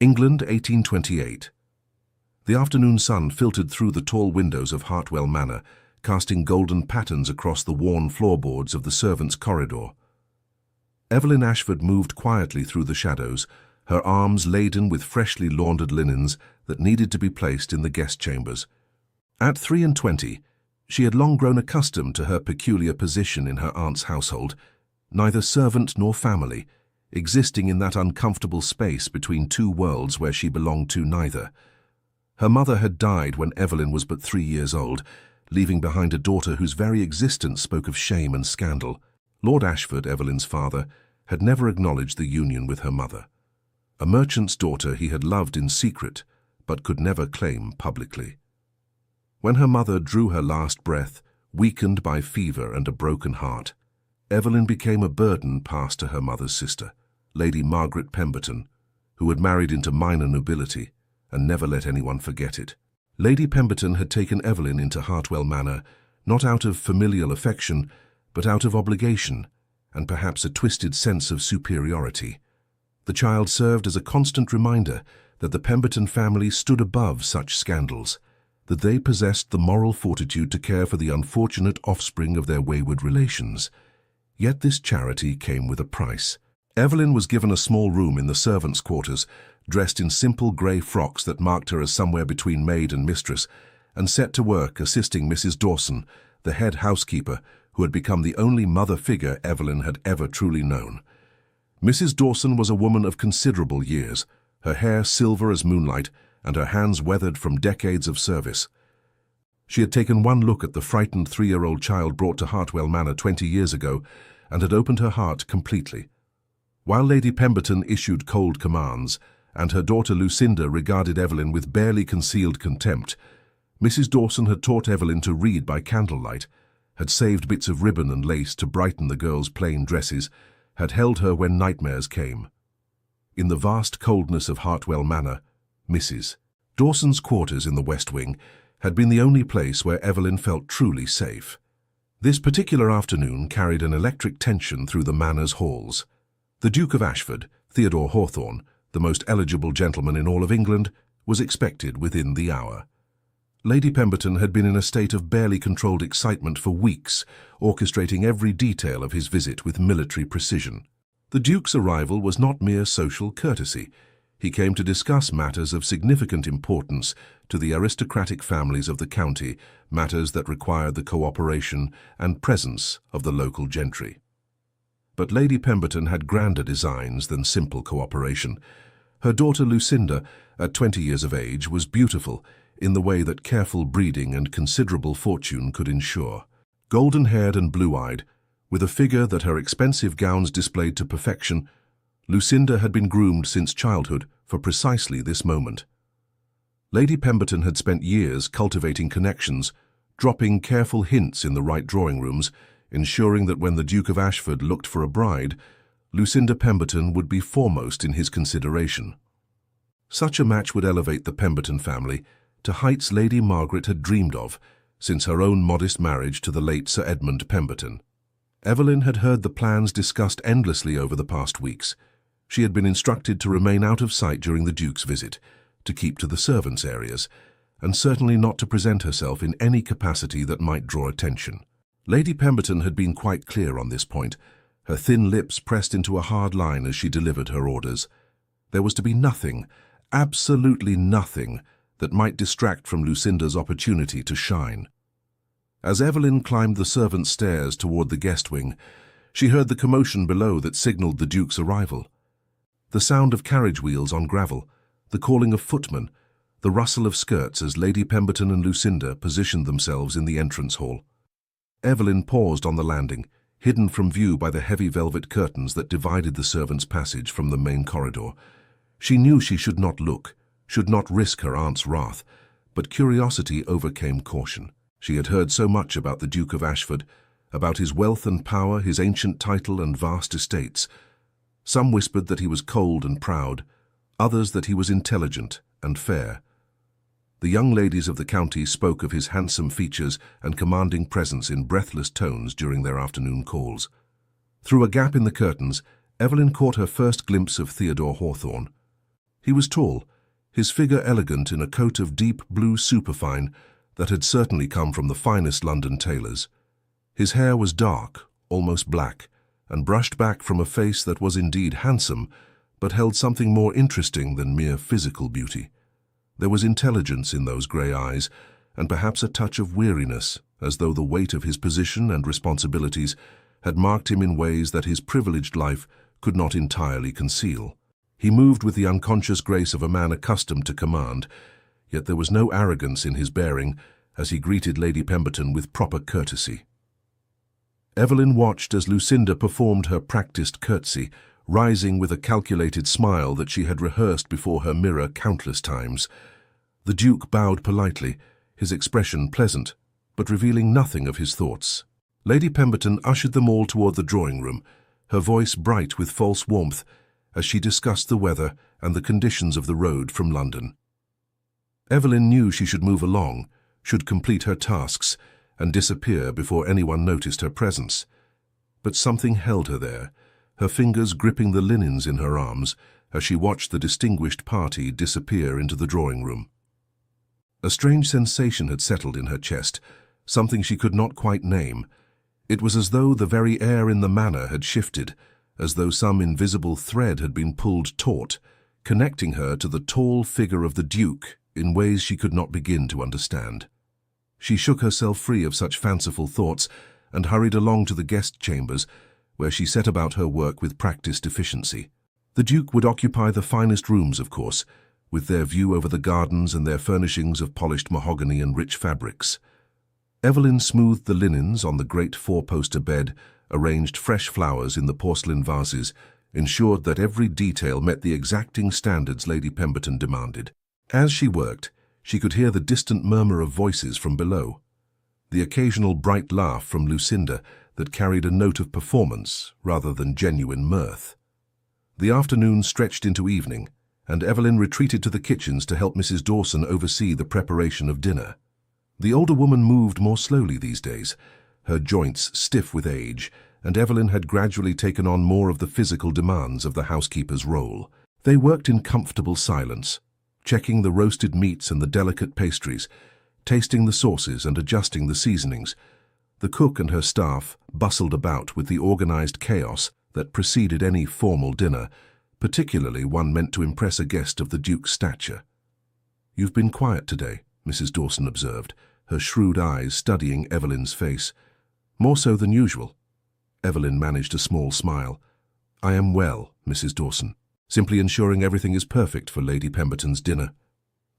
England, 1828. The afternoon sun filtered through the tall windows of Hartwell Manor, casting golden patterns across the worn floorboards of the servants' corridor. Evelyn Ashford moved quietly through the shadows, her arms laden with freshly laundered linens that needed to be placed in the guest chambers. At 23, she had long grown accustomed to her peculiar position in her aunt's household, neither servant nor family, existing in that uncomfortable space between two worlds where she belonged to neither. Her mother had died when Evelyn was but 3 years old, leaving behind a daughter whose very existence spoke of shame and scandal. Lord Ashford, Evelyn's father, had never acknowledged the union with her mother. A merchant's daughter he had loved in secret, but could never claim publicly. When her mother drew her last breath, weakened by fever and a broken heart, Evelyn became a burden passed to her mother's sister, Lady Margaret Pemberton, who had married into minor nobility and never let anyone forget it. Lady Pemberton had taken Evelyn into Hartwell Manor, not out of familial affection, but out of obligation, and perhaps a twisted sense of superiority. The child served as a constant reminder that the Pemberton family stood above such scandals, that they possessed the moral fortitude to care for the unfortunate offspring of their wayward relations. Yet this charity came with a price. Evelyn was given a small room in the servants' quarters, dressed in simple grey frocks that marked her as somewhere between maid and mistress, and set to work assisting Mrs. Dawson, the head housekeeper, who had become the only mother figure Evelyn had ever truly known. Mrs. Dawson was a woman of considerable years, her hair silver as moonlight and her hands weathered from decades of service. She had taken one look at the frightened 3-year-old child brought to Hartwell Manor 20 years ago and had opened her heart completely. While Lady Pemberton issued cold commands, and her daughter Lucinda regarded Evelyn with barely concealed contempt, Mrs. Dawson had taught Evelyn to read by candlelight, had saved bits of ribbon and lace to brighten the girl's plain dresses, had held her when nightmares came. In the vast coldness of Hartwell Manor, Mrs. Dawson's quarters in the West Wing had been the only place where Evelyn felt truly safe. This particular afternoon carried an electric tension through the Manor's halls. The Duke of Ashford, Theodore Hawthorne, the most eligible gentleman in all of England, was expected within the hour. Lady Pemberton had been in a state of barely controlled excitement for weeks, orchestrating every detail of his visit with military precision. The Duke's arrival was not mere social courtesy. He came to discuss matters of significant importance to the aristocratic families of the county, matters that required the cooperation and presence of the local gentry. But Lady Pemberton had grander designs than simple cooperation. Her daughter Lucinda, at 20 years of age, was beautiful in the way that careful breeding and considerable fortune could ensure. Golden-haired and blue-eyed, with a figure that her expensive gowns displayed to perfection, Lucinda had been groomed since childhood for precisely this moment. Lady Pemberton had spent years cultivating connections, dropping careful hints in the right drawing rooms, ensuring that when the Duke of Ashford looked for a bride, Lucinda Pemberton would be foremost in his consideration. Such a match would elevate the Pemberton family to heights Lady Margaret had dreamed of since her own modest marriage to the late Sir Edmund Pemberton. Evelyn had heard the plans discussed endlessly over the past weeks. She had been instructed to remain out of sight during the Duke's visit, to keep to the servants' areas, and certainly not to present herself in any capacity that might draw attention. Lady Pemberton had been quite clear on this point, her thin lips pressed into a hard line as she delivered her orders. There was to be nothing, absolutely nothing, that might distract from Lucinda's opportunity to shine. As Evelyn climbed the servants' stairs toward the guest wing, she heard the commotion below that signaled the Duke's arrival. The sound of carriage wheels on gravel, the calling of footmen, the rustle of skirts as Lady Pemberton and Lucinda positioned themselves in the entrance hall. Evelyn paused on the landing, hidden from view by the heavy velvet curtains that divided the servants' passage from the main corridor. She knew she should not look, should not risk her aunt's wrath, but curiosity overcame caution. She had heard so much about the Duke of Ashford, about his wealth and power, his ancient title and vast estates. Some whispered that he was cold and proud, others that he was intelligent and fair. The young ladies of the county spoke of his handsome features and commanding presence in breathless tones during their afternoon calls. Through a gap in the curtains, Evelyn caught her first glimpse of Theodore Hawthorne. He was tall, his figure elegant in a coat of deep blue superfine that had certainly come from the finest London tailors. His hair was dark, almost black, and brushed back from a face that was indeed handsome, but held something more interesting than mere physical beauty. There was intelligence in those grey eyes, and perhaps a touch of weariness, as though the weight of his position and responsibilities had marked him in ways that his privileged life could not entirely conceal. He moved with the unconscious grace of a man accustomed to command, yet there was no arrogance in his bearing as he greeted Lady Pemberton with proper courtesy. Evelyn watched as Lucinda performed her practiced curtsy, rising with a calculated smile that she had rehearsed before her mirror countless times. The Duke bowed politely, his expression pleasant, but revealing nothing of his thoughts. Lady Pemberton ushered them all toward the drawing-room, her voice bright with false warmth, as she discussed the weather and the conditions of the road from London. Evelyn knew she should move along, should complete her tasks, and disappear before anyone noticed her presence. But something held her there, her fingers gripping the linens in her arms as she watched the distinguished party disappear into the drawing-room. A strange sensation had settled in her chest, something she could not quite name. It was as though the very air in the manor had shifted, as though some invisible thread had been pulled taut, connecting her to the tall figure of the Duke in ways she could not begin to understand. She shook herself free of such fanciful thoughts and hurried along to the guest chambers, where she set about her work with practiced efficiency. The Duke would occupy the finest rooms, of course, with their view over the gardens and their furnishings of polished mahogany and rich fabrics. Evelyn smoothed the linens on the great four-poster bed, arranged fresh flowers in the porcelain vases, ensured that every detail met the exacting standards Lady Pemberton demanded. As she worked, she could hear the distant murmur of voices from below, the occasional bright laugh from Lucinda that carried a note of performance rather than genuine mirth. The afternoon stretched into evening, and Evelyn retreated to the kitchens to help Mrs. Dawson oversee the preparation of dinner. The older woman moved more slowly these days, her joints stiff with age, and Evelyn had gradually taken on more of the physical demands of the housekeeper's role. They worked in comfortable silence, checking the roasted meats and the delicate pastries, tasting the sauces and adjusting the seasonings. The cook and her staff bustled about with the organized chaos that preceded any formal dinner, particularly one meant to impress a guest of the Duke's stature. "You've been quiet today," Mrs. Dawson observed, her shrewd eyes studying Evelyn's face. "More so than usual." Evelyn managed a small smile. "I am well, Mrs. Dawson. Simply ensuring everything is perfect for Lady Pemberton's dinner."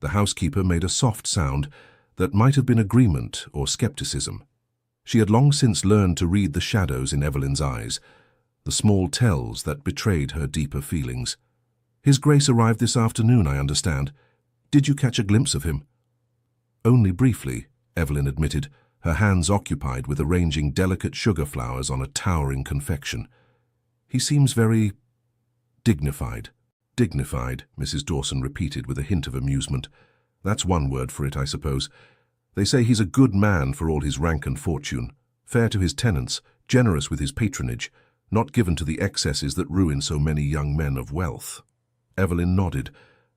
The housekeeper made a soft sound that might have been agreement or skepticism. She had long since learned to read the shadows in Evelyn's eyes, the small tells that betrayed her deeper feelings. "His Grace arrived this afternoon, I understand. Did you catch a glimpse of him?" "Only briefly," Evelyn admitted, her hands occupied with arranging delicate sugar flowers on a towering confection. "He seems very dignified." "Dignified," Mrs. Dawson repeated with a hint of amusement. "That's one word for it, I suppose. They say he's a good man for all his rank and fortune, fair to his tenants, generous with his patronage, not given to the excesses that ruin so many young men of wealth." Evelyn nodded,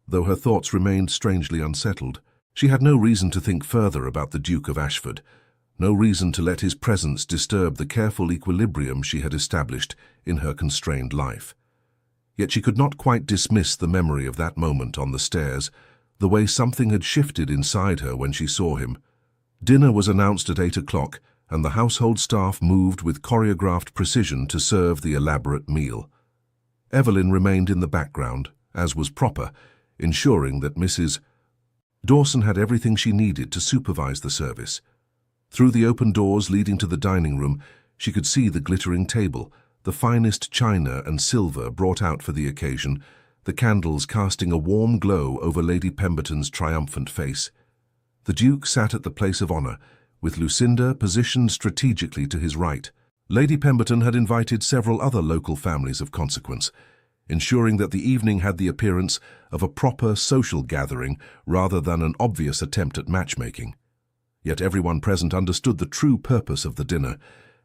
though her thoughts remained strangely unsettled. She had no reason to think further about the Duke of Ashford, no reason to let his presence disturb the careful equilibrium she had established in her constrained life. Yet she could not quite dismiss the memory of that moment on the stairs, the way something had shifted inside her when she saw him. Dinner was announced at 8 o'clock, and the household staff moved with choreographed precision to serve the elaborate meal. Evelyn remained in the background, as was proper, ensuring that Mrs. Dawson had everything she needed to supervise the service. Through the open doors leading to the dining room, she could see the glittering table, the finest china and silver brought out for the occasion, the candles casting a warm glow over Lady Pemberton's triumphant face. The Duke sat at the place of honour, with Lucinda positioned strategically to his right. Lady Pemberton had invited several other local families of consequence, ensuring that the evening had the appearance of a proper social gathering rather than an obvious attempt at matchmaking. Yet everyone present understood the true purpose of the dinner,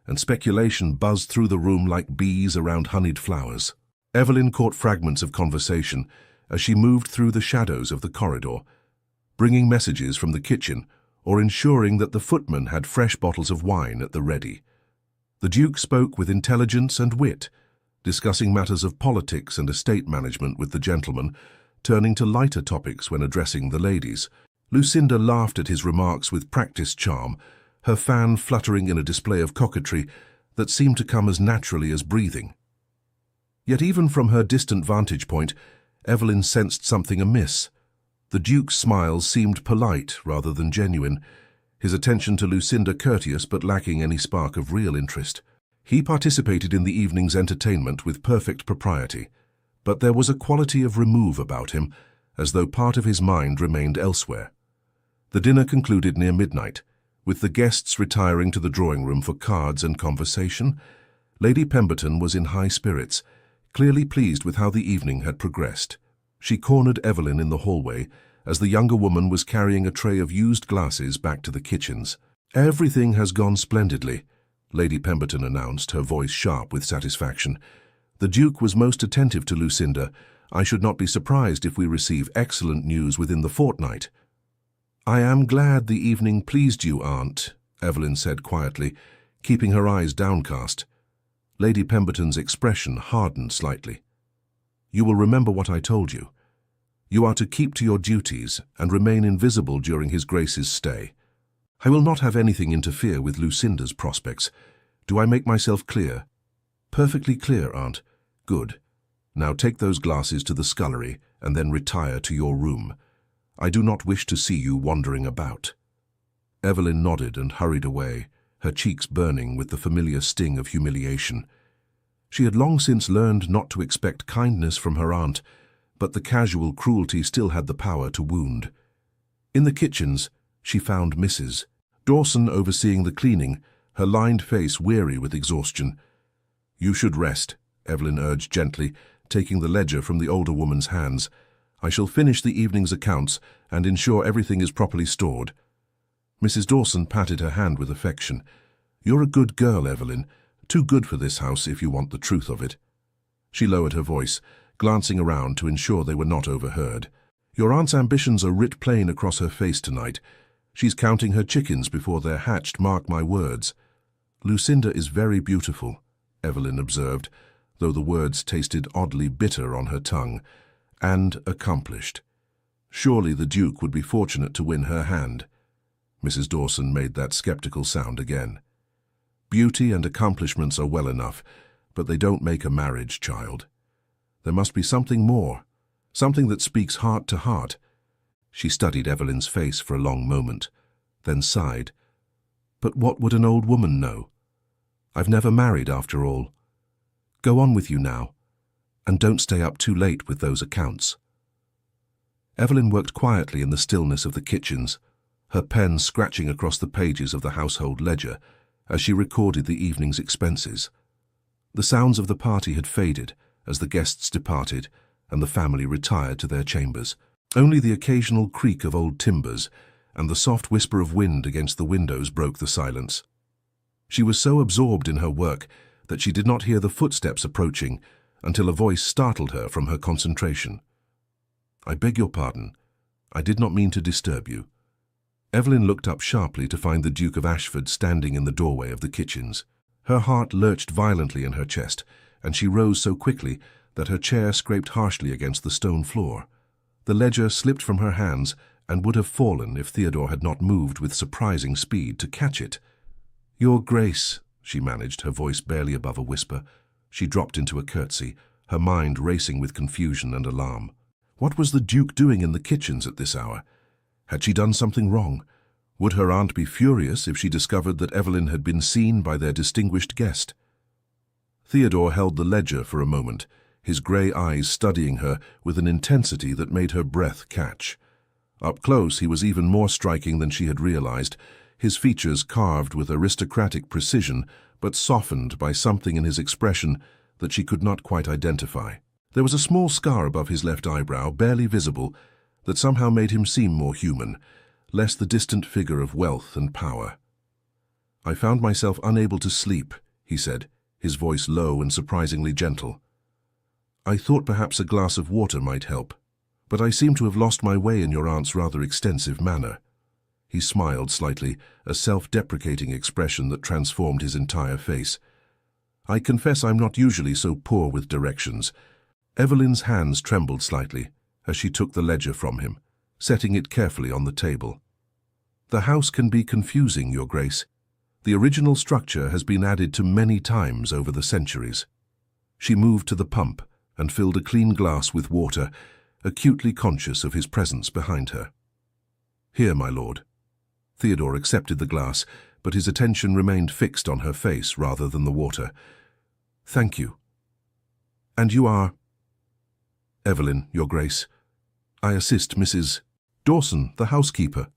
and speculation buzzed through the room like bees around honeyed flowers. Evelyn caught fragments of conversation, as she moved through the shadows of the corridor, bringing messages from the kitchen or ensuring that the footman had fresh bottles of wine at the ready. The Duke spoke with intelligence and wit, discussing matters of politics and estate management with the gentlemen, turning to lighter topics when addressing the ladies. Lucinda laughed at his remarks with practiced charm, her fan fluttering in a display of coquetry that seemed to come as naturally as breathing. Yet even from her distant vantage point, Evelyn sensed something amiss. The Duke's smiles seemed polite rather than genuine, his attention to Lucinda courteous but lacking any spark of real interest. He participated in the evening's entertainment with perfect propriety, but there was a quality of remove about him, as though part of his mind remained elsewhere. The dinner concluded near midnight, with the guests retiring to the drawing-room for cards and conversation. Lady Pemberton was in high spirits, clearly pleased with how the evening had progressed. She cornered Evelyn in the hallway as the younger woman was carrying a tray of used glasses back to the kitchens. "Everything has gone splendidly," Lady Pemberton announced, her voice sharp with satisfaction. "The Duke was most attentive to Lucinda. I should not be surprised if we receive excellent news within the fortnight." "I am glad the evening pleased you, Aunt," Evelyn said quietly, keeping her eyes downcast. Lady Pemberton's expression hardened slightly. "You will remember what I told you. You are to keep to your duties and remain invisible during His Grace's stay. I will not have anything interfere with Lucinda's prospects. Do I make myself clear?" "Perfectly clear, Aunt." "Good. Now take those glasses to the scullery and then retire to your room. I do not wish to see you wandering about." Evelyn nodded and hurried away, her cheeks burning with the familiar sting of humiliation. She had long since learned not to expect kindness from her aunt, but the casual cruelty still had the power to wound. In the kitchens, she found Mrs. Dawson overseeing the cleaning, her lined face weary with exhaustion. "You should rest," Evelyn urged gently, taking the ledger from the older woman's hands. "I shall finish the evening's accounts and ensure everything is properly stored." Mrs. Dawson patted her hand with affection. "You're a good girl, Evelyn. Too good for this house if you want the truth of it." She lowered her voice, glancing around to ensure they were not overheard. "Your aunt's ambitions are writ plain across her face tonight. She's counting her chickens before they're hatched, mark my words." "Lucinda is very beautiful," Evelyn observed, though the words tasted oddly bitter on her tongue, "and accomplished. Surely the Duke would be fortunate to win her hand." Mrs. Dawson made that skeptical sound again. "Beauty and accomplishments are well enough, but they don't make a marriage, child. There must be something more, something that speaks heart to heart." She studied Evelyn's face for a long moment, then sighed. "But what would an old woman know? I've never married after all. Go on with you now, and don't stay up too late with those accounts." Evelyn worked quietly in the stillness of the kitchens, her pen scratching across the pages of the household ledger as she recorded the evening's expenses. The sounds of the party had faded as the guests departed and the family retired to their chambers. Only the occasional creak of old timbers and the soft whisper of wind against the windows broke the silence. She was so absorbed in her work that she did not hear the footsteps approaching until a voice startled her from her concentration. "I beg your pardon. I did not mean to disturb you." Evelyn looked up sharply to find the Duke of Ashford standing in the doorway of the kitchens. Her heart lurched violently in her chest, and she rose so quickly that her chair scraped harshly against the stone floor. The ledger slipped from her hands and would have fallen if Theodore had not moved with surprising speed to catch it. "Your Grace," she managed, her voice barely above a whisper. She dropped into a curtsy, her mind racing with confusion and alarm. What was the Duke doing in the kitchens at this hour? Had she done something wrong? Would her aunt be furious if she discovered that Evelyn had been seen by their distinguished guest? Theodore held the ledger for a moment, his grey eyes studying her with an intensity that made her breath catch. Up close he was even more striking than she had realized, his features carved with aristocratic precision but softened by something in his expression that she could not quite identify. There was a small scar above his left eyebrow, barely visible, that somehow made him seem more human, less the distant figure of wealth and power. "I found myself unable to sleep," he said, his voice low and surprisingly gentle. "I thought perhaps a glass of water might help." but I seem to have lost my way in your aunt's rather extensive manor." He smiled slightly, a self-deprecating expression that transformed his entire face. "I confess I'm not usually so poor with directions." Evelyn's hands trembled slightly as she took the ledger from him, setting it carefully on the table. "The house can be confusing, Your Grace. The original structure has been added to many times over the centuries." She moved to the pump and filled a clean glass with water, acutely conscious of his presence behind her. "Here, my lord." Theodore accepted the glass, but his attention remained fixed on her face rather than the water. "Thank you." "And you are—" "Evelyn, Your Grace. I assist Mrs. Dawson, the housekeeper."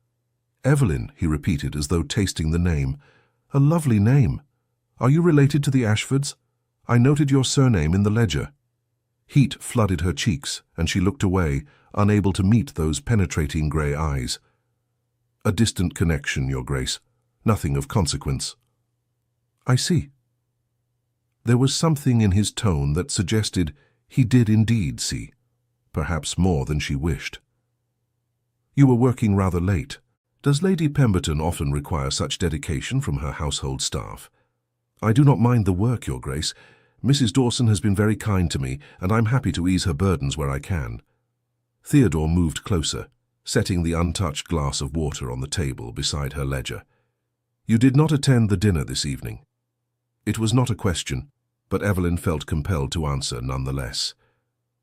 "Evelyn," he repeated as though tasting the name. "A lovely name. Are you related to the Ashfords? I noted your surname in the ledger." Heat flooded her cheeks, and she looked away, unable to meet those penetrating grey eyes. "A distant connection, Your Grace. Nothing of consequence." "I see." There was something in his tone that suggested he did indeed see, perhaps more than she wished. "You were working rather late. Does Lady Pemberton often require such dedication from her household staff?" "I do not mind the work, Your Grace. Mrs. Dawson has been very kind to me, and I'm happy to ease her burdens where I can." Theodore moved closer, setting the untouched glass of water on the table beside her ledger. "You did not attend the dinner this evening." It was not a question, but Evelyn felt compelled to answer nonetheless.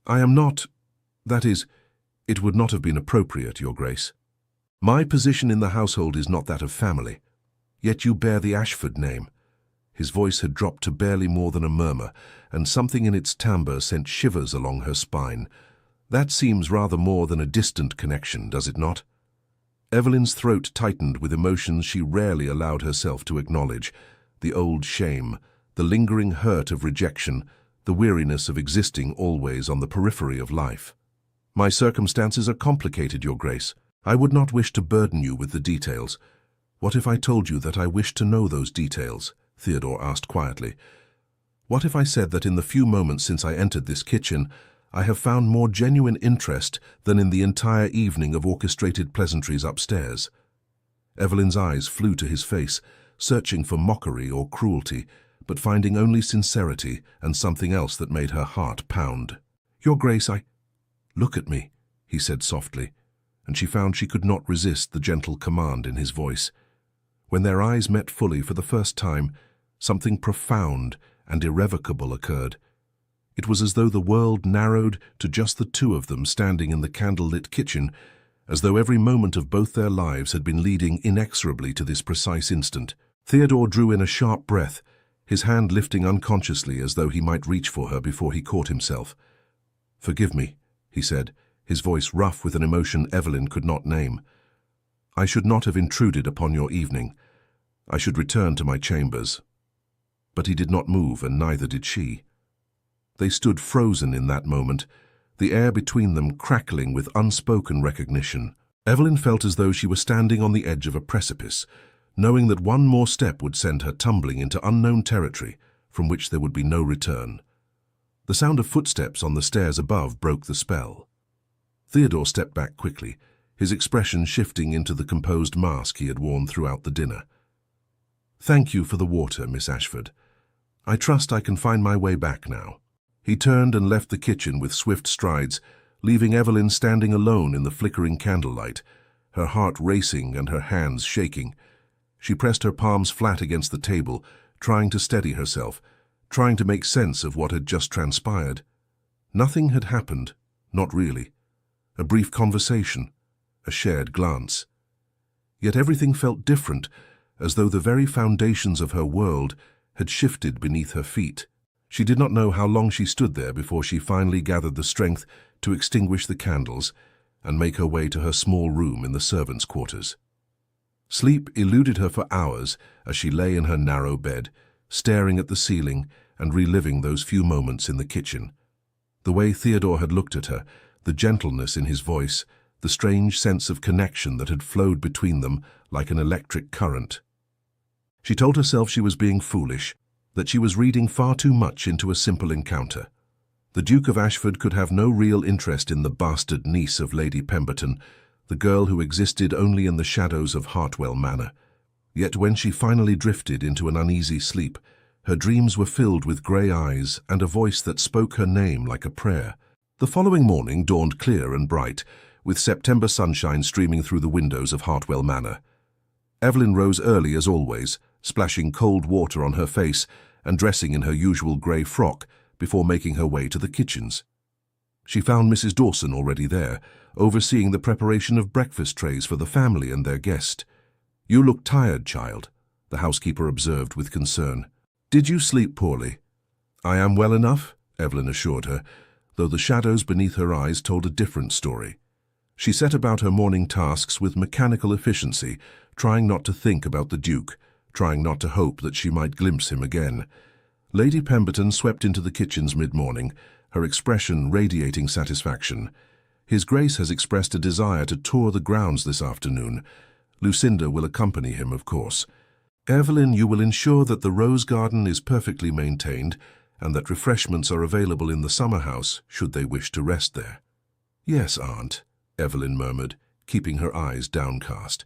"I am not— that is, it would not have been appropriate, Your Grace. My position in the household is not that of family. Yet you bear the Ashford name." His voice had dropped to barely more than a murmur, and something in its timbre sent shivers along her spine. "That seems rather more than a distant connection, does it not?" Evelyn's throat tightened with emotions she rarely allowed herself to acknowledge: the old shame, the lingering hurt of rejection, the weariness of existing always on the periphery of life. "My circumstances are complicated, Your Grace. I would not wish to burden you with the details." "What if I told you that I wished to know those details?" Theodore asked quietly. "What if I said that in the few moments since I entered this kitchen, I have found more genuine interest than in the entire evening of orchestrated pleasantries upstairs?" Evelyn's eyes flew to his face, searching for mockery or cruelty, but finding only sincerity and something else that made her heart pound. "Your Grace, Look at me," he said softly, and she found she could not resist the gentle command in his voice. When their eyes met fully for the first time, something profound and irrevocable occurred. It was as though the world narrowed to just the two of them standing in the candle-lit kitchen, as though every moment of both their lives had been leading inexorably to this precise instant. Theodore drew in a sharp breath, his hand lifting unconsciously as though he might reach for her before he caught himself. "Forgive me," he said, his voice rough with an emotion Evelyn could not name. "I should not have intruded upon your evening. I should return to my chambers." But he did not move, and neither did she. They stood frozen in that moment, the air between them crackling with unspoken recognition. Evelyn felt as though she were standing on the edge of a precipice, knowing that one more step would send her tumbling into unknown territory from which there would be no return. The sound of footsteps on the stairs above broke the spell. Theodore stepped back quickly, his expression shifting into the composed mask he had worn throughout the dinner. "Thank you for the water, Miss Ashford. I trust I can find my way back now." He turned and left the kitchen with swift strides, leaving Evelyn standing alone in the flickering candlelight, her heart racing and her hands shaking. She pressed her palms flat against the table, trying to steady herself, trying to make sense of what had just transpired. Nothing had happened, not really. A brief conversation, a shared glance. Yet everything felt different, as though the very foundations of her world had shifted beneath her feet. She did not know how long she stood there before she finally gathered the strength to extinguish the candles and make her way to her small room in the servants' quarters. Sleep eluded her for hours as she lay in her narrow bed, staring at the ceiling and reliving those few moments in the kitchen. The way Theodore had looked at her, the gentleness in his voice, the strange sense of connection that had flowed between them like an electric current. She told herself she was being foolish, that she was reading far too much into a simple encounter. The Duke of Ashford could have no real interest in the bastard niece of Lady Pemberton, the girl who existed only in the shadows of Hartwell Manor. Yet when she finally drifted into an uneasy sleep, her dreams were filled with grey eyes and a voice that spoke her name like a prayer. The following morning dawned clear and bright, with September sunshine streaming through the windows of Hartwell Manor. Evelyn rose early as always, splashing cold water on her face and dressing in her usual grey frock before making her way to the kitchens. She found Mrs. Dawson already there, overseeing the preparation of breakfast trays for the family and their guest. "You look tired, child," the housekeeper observed with concern. "Did you sleep poorly?" "I am well enough," Evelyn assured her, though the shadows beneath her eyes told a different story. She set about her morning tasks with mechanical efficiency, trying not to think about the Duke, trying not to hope that she might glimpse him again. Lady Pemberton swept into the kitchens mid-morning, her expression radiating satisfaction. "His Grace has expressed a desire to tour the grounds this afternoon. Lucinda will accompany him, of course. Evelyn, you will ensure that the rose garden is perfectly maintained and that refreshments are available in the summer house should they wish to rest there." "Yes, Aunt," Evelyn murmured, keeping her eyes downcast.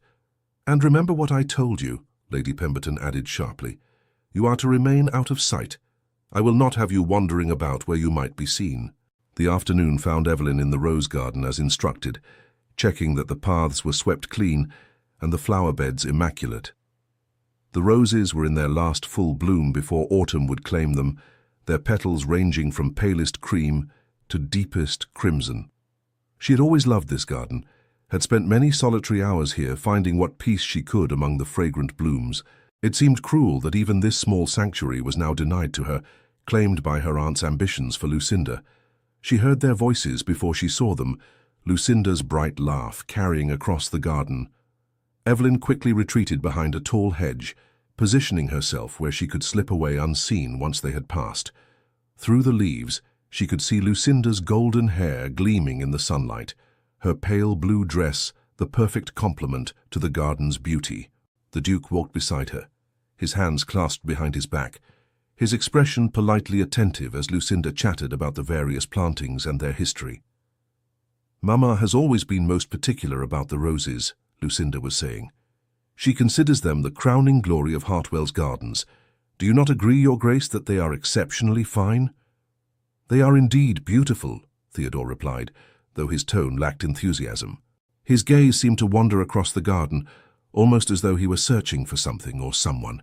"And remember what I told you," Lady Pemberton added sharply. "You are to remain out of sight. I will not have you wandering about where you might be seen." The afternoon found Evelyn in the rose garden as instructed, checking that the paths were swept clean and the flower beds immaculate. The roses were in their last full bloom before autumn would claim them, their petals ranging from palest cream to deepest crimson. She had always loved this garden, had spent many solitary hours here finding what peace she could among the fragrant blooms. It seemed cruel that even this small sanctuary was now denied to her, claimed by her aunt's ambitions for Lucinda. She heard their voices before she saw them, Lucinda's bright laugh carrying across the garden. Evelyn quickly retreated behind a tall hedge, positioning herself where she could slip away unseen once they had passed. Through the leaves, she could see Lucinda's golden hair gleaming in the sunlight, her pale blue dress the perfect complement to the garden's beauty. The Duke walked beside her, his hands clasped behind his back, his expression politely attentive as Lucinda chatted about the various plantings and their history. "Mamma has always been most particular about the roses," Lucinda was saying. "She considers them the crowning glory of Hartwell's gardens. Do you not agree, Your Grace, that they are exceptionally fine?" "They are indeed beautiful," Theodore replied, though his tone lacked enthusiasm. His gaze seemed to wander across the garden, almost as though he were searching for something or someone.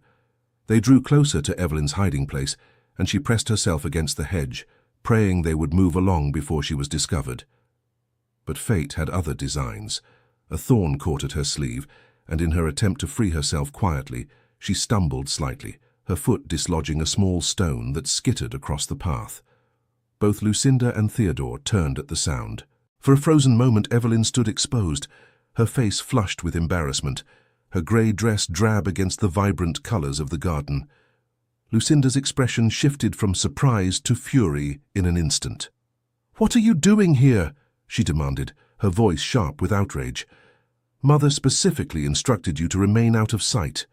They drew closer to Evelyn's hiding place, and she pressed herself against the hedge, praying they would move along before she was discovered. But fate had other designs. A thorn caught at her sleeve, and in her attempt to free herself quietly, she stumbled slightly, her foot dislodging a small stone that skittered across the path. Both Lucinda and Theodore turned at the sound. For a frozen moment Evelyn stood exposed, her face flushed with embarrassment, her grey dress drab against the vibrant colours of the garden. Lucinda's expression shifted from surprise to fury in an instant. "What are you doing here?" she demanded, her voice sharp with outrage. "Mother specifically instructed you to remain out of sight."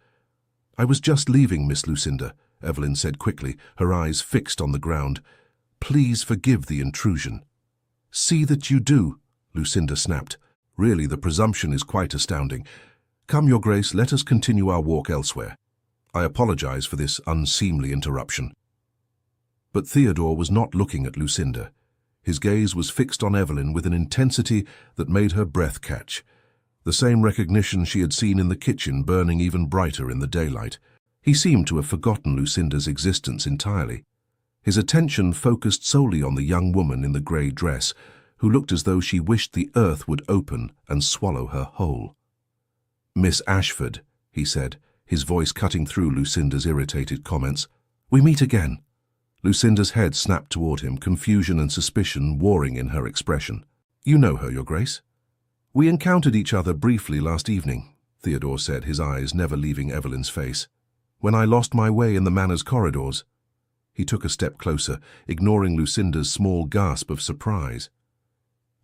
"I was just leaving, Miss Lucinda," Evelyn said quickly, her eyes fixed on the ground. "Please forgive the intrusion." "See that you do," Lucinda snapped. "Really, the presumption is quite astounding. Come, Your Grace, let us continue our walk elsewhere. I apologize for this unseemly interruption." But Theodore was not looking at Lucinda. His gaze was fixed on Evelyn with an intensity that made her breath catch. The same recognition she had seen in the kitchen burning even brighter in the daylight. He seemed to have forgotten Lucinda's existence entirely. His attention focused solely on the young woman in the grey dress, who looked as though she wished the earth would open and swallow her whole. "Miss Ashford," he said, his voice cutting through Lucinda's irritated comments. "We meet again." Lucinda's head snapped toward him, confusion and suspicion warring in her expression. "You know her, Your Grace?" "We encountered each other briefly last evening," Theodore said, his eyes never leaving Evelyn's face. "When I lost my way in the manor's corridors." He took a step closer, ignoring Lucinda's small gasp of surprise.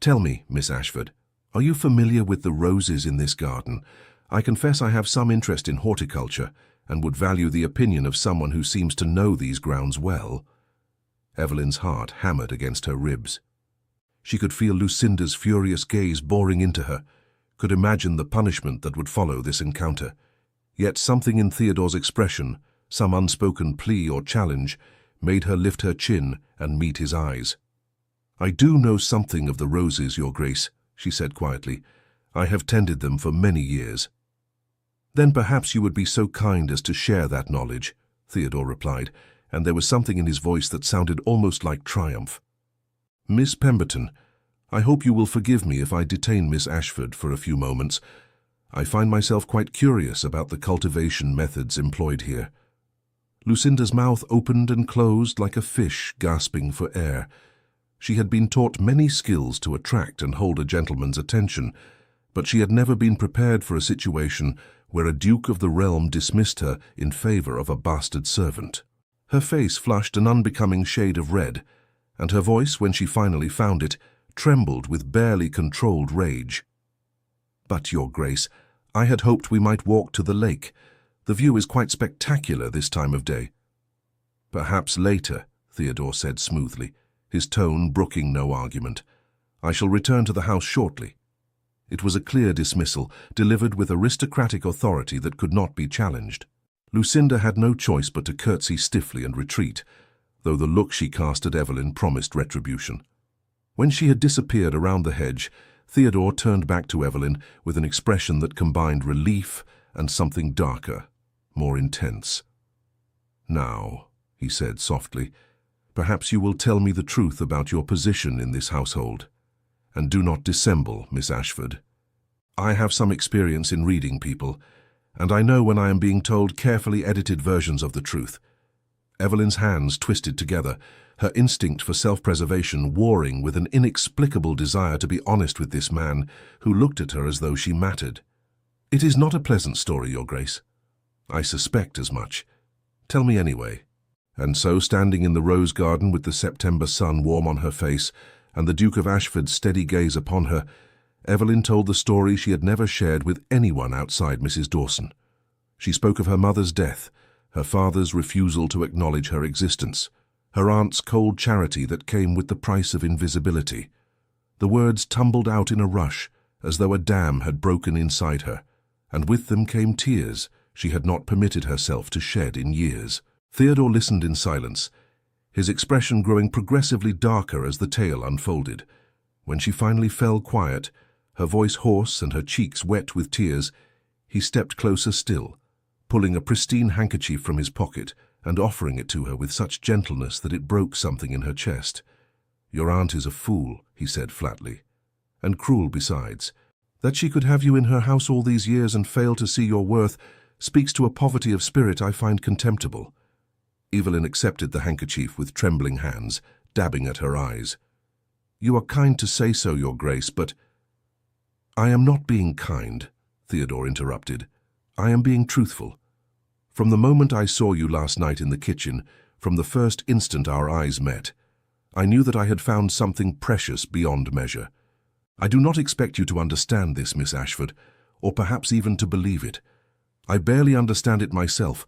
"Tell me, Miss Ashford, are you familiar with the roses in this garden? I confess I have some interest in horticulture and would value the opinion of someone who seems to know these grounds well." Evelyn's heart hammered against her ribs. She could feel Lucinda's furious gaze boring into her, could imagine the punishment that would follow this encounter. Yet something in Theodore's expression, some unspoken plea or challenge, made her lift her chin and meet his eyes. "I do know something of the roses, Your Grace," she said quietly. "I have tended them for many years." "Then perhaps you would be so kind as to share that knowledge," Theodore replied, and there was something in his voice that sounded almost like triumph. "Miss Pemberton, I hope you will forgive me if I detain Miss Ashford for a few moments. I find myself quite curious about the cultivation methods employed here." Lucinda's mouth opened and closed like a fish gasping for air. She had been taught many skills to attract and hold a gentleman's attention, but she had never been prepared for a situation where a duke of the realm dismissed her in favor of a bastard servant. Her face flushed an unbecoming shade of red, and her voice, when she finally found it, trembled with barely controlled rage. "But, Your Grace, I had hoped we might walk to the lake. The view is quite spectacular this time of day." "Perhaps later," Theodore said smoothly, his tone brooking no argument. "I shall return to the house shortly." It was a clear dismissal, delivered with aristocratic authority that could not be challenged. Lucinda had no choice but to curtsy stiffly and retreat, though the look she cast at Evelyn promised retribution. When she had disappeared around the hedge, Theodore turned back to Evelyn with an expression that combined relief and something darker, more intense. "Now," he said softly, "perhaps you will tell me the truth about your position in this household. And do not dissemble, Miss Ashford. I have some experience in reading people, and I know when I am being told carefully edited versions of the truth." Evelyn's hands twisted together, her instinct for self-preservation warring with an inexplicable desire to be honest with this man who looked at her as though she mattered. "It is not a pleasant story, Your Grace." "I suspect as much. Tell me anyway." And so, standing in the rose garden with the September sun warm on her face and the Duke of Ashford's steady gaze upon her, Evelyn told the story she had never shared with anyone outside Mrs. Dawson. She spoke of her mother's death, her father's refusal to acknowledge her existence, her aunt's cold charity that came with the price of invisibility. The words tumbled out in a rush, as though a dam had broken inside her, and with them came tears she had not permitted herself to shed in years. Theodore listened in silence, his expression growing progressively darker as the tale unfolded. When she finally fell quiet, her voice hoarse and her cheeks wet with tears, he stepped closer still, pulling a pristine handkerchief from his pocket and offering it to her with such gentleness that it broke something in her chest. "Your aunt is a fool," he said flatly, "and cruel besides. That she could have you in her house all these years and fail to see your worth speaks to a poverty of spirit I find contemptible." Evelyn accepted the handkerchief with trembling hands, dabbing at her eyes. "You are kind to say so, Your Grace, but—" "I am not being kind," Theodore interrupted. "I am being truthful. From the moment I saw you last night in the kitchen, from the first instant our eyes met, I knew that I had found something precious beyond measure. I do not expect you to understand this, Miss Ashford, or perhaps even to believe it. I barely understand it myself,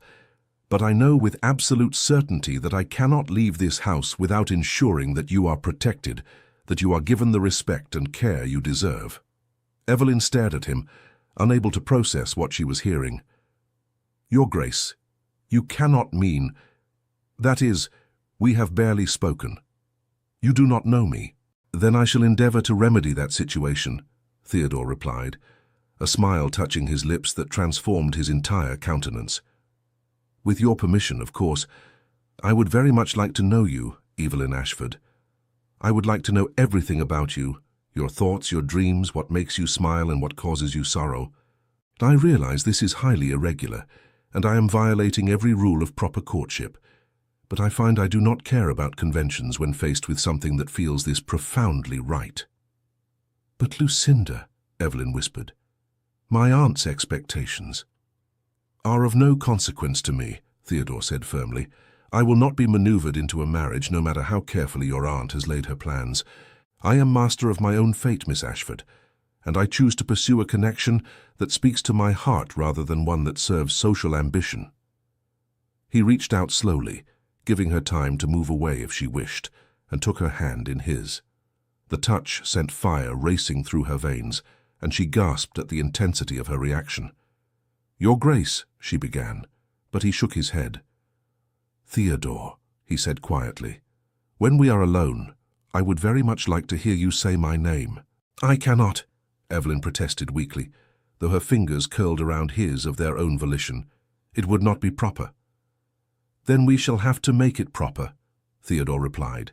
but I know with absolute certainty that I cannot leave this house without ensuring that you are protected, that you are given the respect and care you deserve." Evelyn stared at him, unable to process what she was hearing. "Your Grace, you cannot mean— that is, we have barely spoken. You do not know me." "Then I shall endeavor to remedy that situation," Theodore replied, a smile touching his lips that transformed his entire countenance. "With your permission, of course, I would very much like to know you, Evelyn Ashford. I would like to know everything about you, your thoughts, your dreams, what makes you smile and what causes you sorrow. I realize this is highly irregular, and I am violating every rule of proper courtship, but I find I do not care about conventions when faced with something that feels this profoundly right." "But Lucinda," Evelyn whispered, "my aunt's expectations—" "Are of no consequence to me," Theodore said firmly. "I will not be maneuvered into a marriage, no matter how carefully your aunt has laid her plans. I am master of my own fate, Miss Ashford, and I choose to pursue a connection that speaks to my heart rather than one that serves social ambition." He reached out slowly, giving her time to move away if she wished, and took her hand in his. The touch sent fire racing through her veins, and she gasped at the intensity of her reaction. "Your Grace," she began, but he shook his head. "Theodore," he said quietly, "when we are alone, I would very much like to hear you say my name." "I cannot," Evelyn protested weakly, though her fingers curled around his of their own volition. "It would not be proper." "Then we shall have to make it proper," Theodore replied.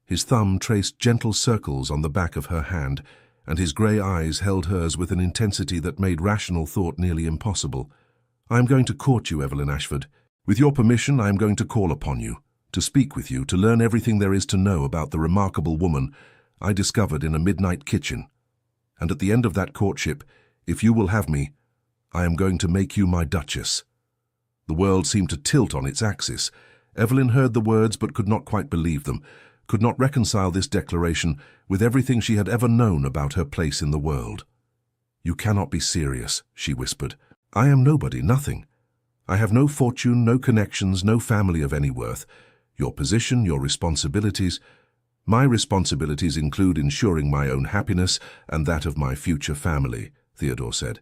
His thumb traced gentle circles on the back of her hand, and his grey eyes held hers with an intensity that made rational thought nearly impossible. "I am going to court you, Evelyn Ashford. With your permission, I am going to call upon you, to speak with you, to learn everything there is to know about the remarkable woman I discovered in a midnight kitchen. And at the end of that courtship, if you will have me, I am going to make you my Duchess." The world seemed to tilt on its axis. Evelyn heard the words but could not quite believe them, could not reconcile this declaration with everything she had ever known about her place in the world. "You cannot be serious," she whispered. "I am nobody, nothing. I have no fortune, no connections, no family of any worth. Your position, your responsibilities. My responsibilities include ensuring my own happiness and that of my future family," Theodore said.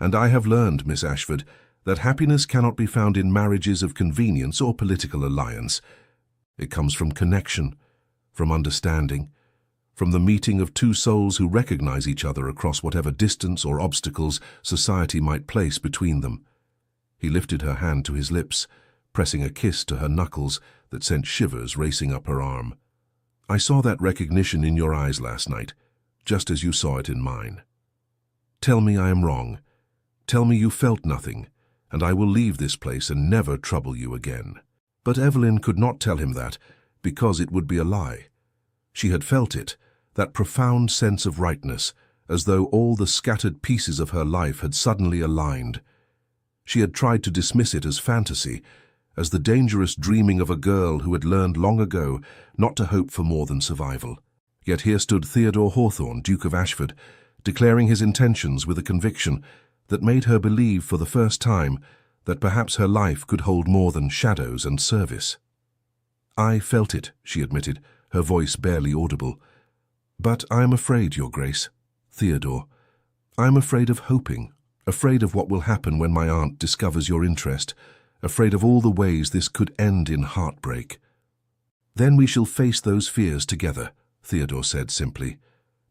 "And I have learned, Miss Ashford, that happiness cannot be found in marriages of convenience or political alliance. It comes from connection, from understanding, from the meeting of two souls who recognize each other across whatever distance or obstacles society might place between them." He lifted her hand to his lips, pressing a kiss to her knuckles that sent shivers racing up her arm. "I saw that recognition in your eyes last night, just as you saw it in mine. Tell me I am wrong. Tell me you felt nothing, and I will leave this place and never trouble you again." But Evelyn could not tell him that, because it would be a lie. She had felt it, that profound sense of rightness, as though all the scattered pieces of her life had suddenly aligned. She had tried to dismiss it as fantasy, as the dangerous dreaming of a girl who had learned long ago not to hope for more than survival. Yet here stood Theodore Hawthorne, Duke of Ashford, declaring his intentions with a conviction that made her believe for the first time that perhaps her life could hold more than shadows and service. "I felt it," she admitted, her voice barely audible. "But I am afraid, Your Grace. Theodore, I am afraid of hoping, afraid of what will happen when my aunt discovers your interest, afraid of all the ways this could end in heartbreak." "Then we shall face those fears together," Theodore said simply.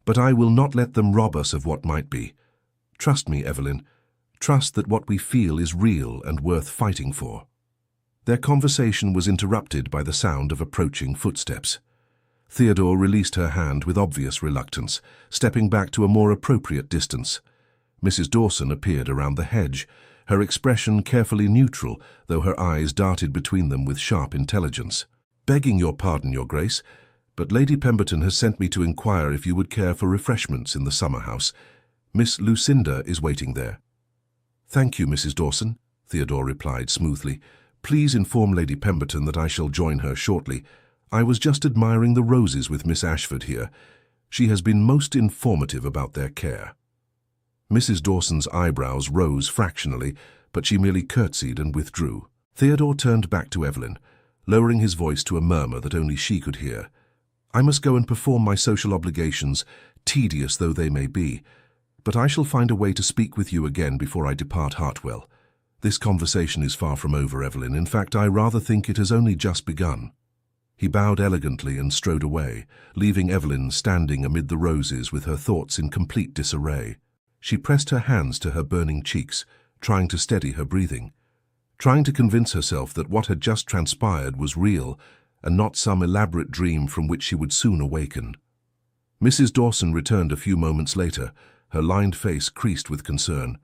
"But I will not let them rob us of what might be. Trust me, Evelyn. Trust that what we feel is real and worth fighting for." Their conversation was interrupted by the sound of approaching footsteps. Theodore released her hand with obvious reluctance, stepping back to a more appropriate distance. Mrs. Dawson appeared around the hedge, her expression carefully neutral, though her eyes darted between them with sharp intelligence. "Begging your pardon, Your Grace, but Lady Pemberton has sent me to inquire if you would care for refreshments in the summer house. Miss Lucinda is waiting there." "Thank you, Mrs. Dawson," Theodore replied smoothly. "Please inform Lady Pemberton that I shall join her shortly. I was just admiring the roses with Miss Ashford here. She has been most informative about their care." Mrs. Dawson's eyebrows rose fractionally, but she merely curtsied and withdrew. Theodore turned back to Evelyn, lowering his voice to a murmur that only she could hear. "I must go and perform my social obligations, tedious though they may be, but I shall find a way to speak with you again before I depart Hartwell. This conversation is far from over, Evelyn. In fact, I rather think it has only just begun." He bowed elegantly and strode away, leaving Evelyn standing amid the roses with her thoughts in complete disarray. She pressed her hands to her burning cheeks, trying to steady her breathing, trying to convince herself that what had just transpired was real and not some elaborate dream from which she would soon awaken. Mrs. Dawson returned a few moments later, her lined face creased with concern.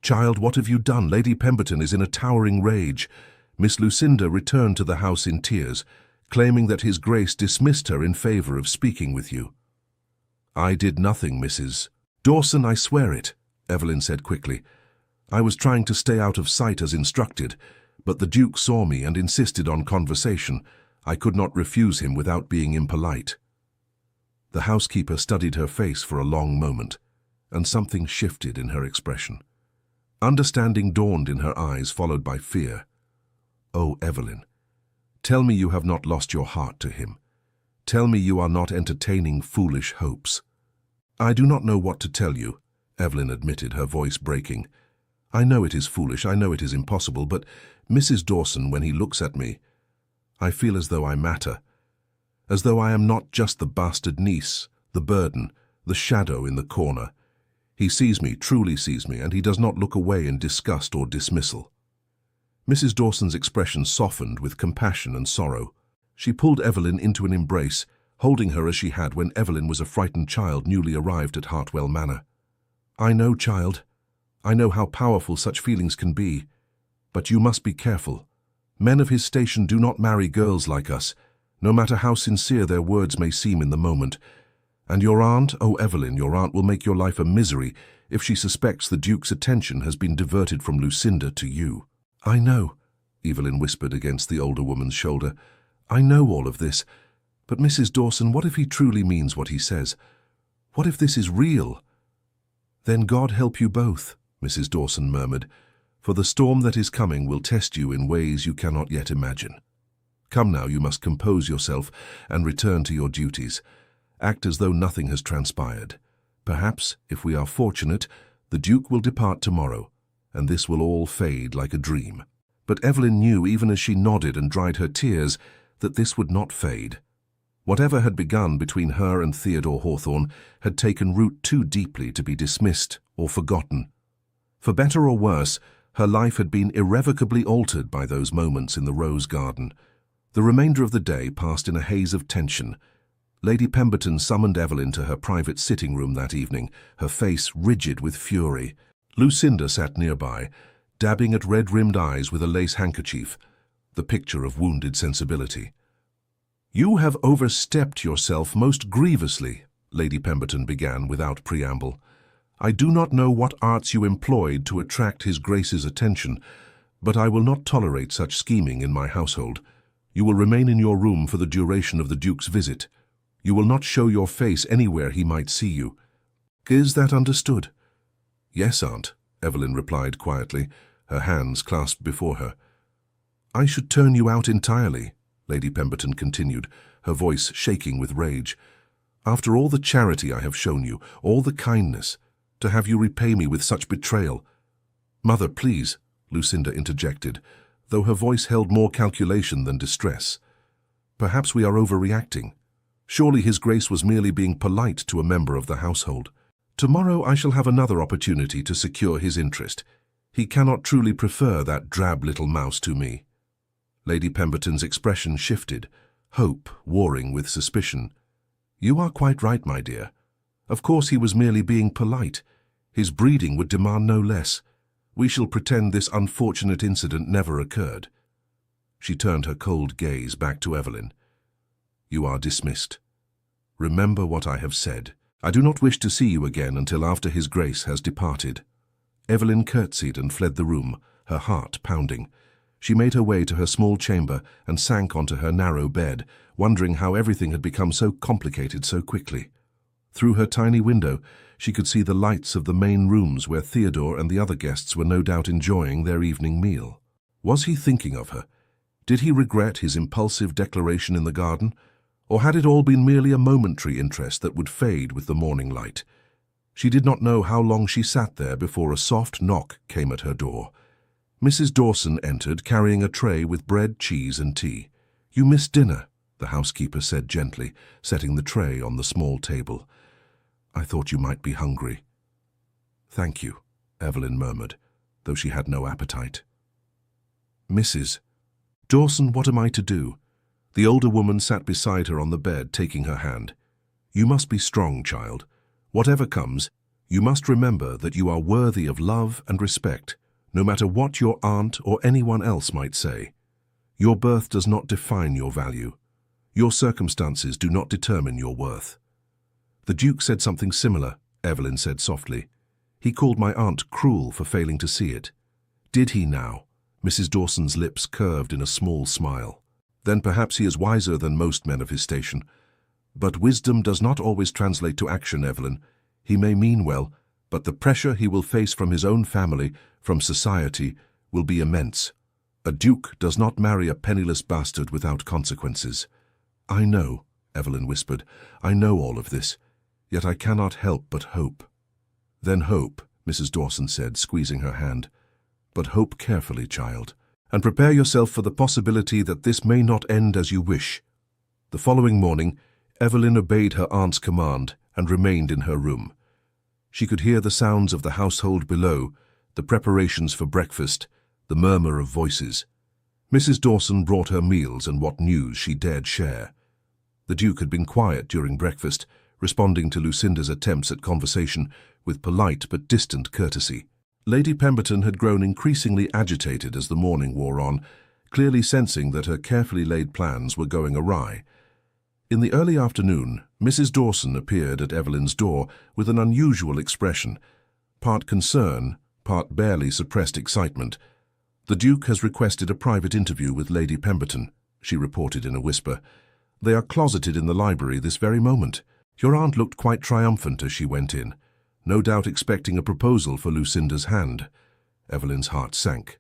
"Child, what have you done? Lady Pemberton is in a towering rage." Miss Lucinda returned to the house in tears, claiming that His Grace dismissed her in favor of speaking with you. "I did nothing, Mrs. Dawson, I swear it," Evelyn said quickly. "I was trying to stay out of sight as instructed, but the Duke saw me and insisted on conversation. I could not refuse him without being impolite." The housekeeper studied her face for a long moment, and something shifted in her expression. Understanding dawned in her eyes, followed by fear. "Oh, Evelyn, Tell me you have not lost your heart to him. Tell me you are not entertaining foolish hopes." "I do not know what to tell you," Evelyn admitted, her voice breaking. "I know it is foolish, I know it is impossible, but Mrs. Dawson, when he looks at me, I feel as though I matter, as though I am not just the bastard niece, the burden, the shadow in the corner. He sees me, truly sees me, and he does not look away in disgust or dismissal." Mrs. Dawson's expression softened with compassion and sorrow. She pulled Evelyn into an embrace, holding her as she had when Evelyn was a frightened child newly arrived at Hartwell Manor. "I know, child. I know how powerful such feelings can be. But you must be careful. Men of his station do not marry girls like us, no matter how sincere their words may seem in the moment. And your aunt, oh Evelyn, your aunt will make your life a misery if she suspects the Duke's attention has been diverted from Lucinda to you." "I know," Evelyn whispered against the older woman's shoulder. "I know all of this. But Mrs. Dawson, what if he truly means what he says? What if this is real?" "Then God help you both," Mrs. Dawson murmured, "for the storm that is coming will test you in ways you cannot yet imagine. Come now, you must compose yourself and return to your duties. Act as though nothing has transpired. Perhaps, if we are fortunate, the Duke will depart tomorrow, and this will all fade like a dream." But Evelyn knew, even as she nodded and dried her tears, that this would not fade. Whatever had begun between her and Theodore Hawthorne had taken root too deeply to be dismissed or forgotten. For better or worse, her life had been irrevocably altered by those moments in the rose garden. The remainder of the day passed in a haze of tension. Lady Pemberton summoned Evelyn to her private sitting room that evening, her face rigid with fury. Lucinda sat nearby, dabbing at red-rimmed eyes with a lace handkerchief, the picture of wounded sensibility. "You have overstepped yourself most grievously," Lady Pemberton began without preamble. "I do not know what arts you employed to attract His Grace's attention, but I will not tolerate such scheming in my household. You will remain in your room for the duration of the Duke's visit. You will not show your face anywhere he might see you. Is that understood?" "Yes, Aunt," Evelyn replied quietly, her hands clasped before her. "I should turn you out entirely," Lady Pemberton continued, her voice shaking with rage. "After all the charity I have shown you, all the kindness, to have you repay me with such betrayal." "Mother, please," Lucinda interjected, though her voice held more calculation than distress. "Perhaps we are overreacting. Surely His Grace was merely being polite to a member of the household. Tomorrow I shall have another opportunity to secure his interest. He cannot truly prefer that drab little mouse to me." Lady Pemberton's expression shifted, hope warring with suspicion. "You are quite right, my dear. Of course he was merely being polite. His breeding would demand no less. We shall pretend this unfortunate incident never occurred." She turned her cold gaze back to Evelyn. "You are dismissed. Remember what I have said. I do not wish to see you again until after His Grace has departed." Evelyn curtsied and fled the room, her heart pounding. She made her way to her small chamber and sank onto her narrow bed, wondering how everything had become so complicated so quickly. Through her tiny window, she could see the lights of the main rooms where Theodore and the other guests were no doubt enjoying their evening meal. Was he thinking of her? Did he regret his impulsive declaration in the garden? Or had it all been merely a momentary interest that would fade with the morning light? She did not know how long she sat there before a soft knock came at her door. Mrs. Dawson entered, carrying a tray with bread, cheese, and tea. "You missed dinner," the housekeeper said gently, setting the tray on the small table. "I thought you might be hungry." "Thank you," Evelyn murmured, though she had no appetite. "Mrs. Dawson, what am I to do?" The older woman sat beside her on the bed, taking her hand. "You must be strong, child. Whatever comes, you must remember that you are worthy of love and respect, no matter what your aunt or anyone else might say. Your birth does not define your value. Your circumstances do not determine your worth." "The Duke said something similar," Evelyn said softly. "He called my aunt cruel for failing to see it." "Did he now?" Mrs. Dawson's lips curved in a small smile. "Then perhaps he is wiser than most men of his station. But wisdom does not always translate to action, Evelyn. He may mean well, but the pressure he will face from his own family, from society, will be immense. A duke does not marry a penniless bastard without consequences. I know, Evelyn whispered. I know all of this, yet I cannot help but hope. Then hope, Mrs. Dawson said, squeezing her hand. But hope carefully, child, and prepare yourself for the possibility that this may not end as you wish. The following morning, Evelyn obeyed her aunt's command and remained in her room. She could hear the sounds of the household below, the preparations for breakfast, the murmur of voices. Mrs. Dawson brought her meals and what news she dared share. The Duke had been quiet during breakfast, responding to Lucinda's attempts at conversation with polite but distant courtesy. Lady Pemberton had grown increasingly agitated as the morning wore on, clearly sensing that her carefully laid plans were going awry. In the early afternoon, Mrs. Dawson appeared at Evelyn's door with an unusual expression, part concern, part barely suppressed excitement. "The Duke has requested a private interview with Lady Pemberton," she reported in a whisper. "They are closeted in the library this very moment. Your aunt looked quite triumphant as she went in, no doubt expecting a proposal for Lucinda's hand." Evelyn's heart sank.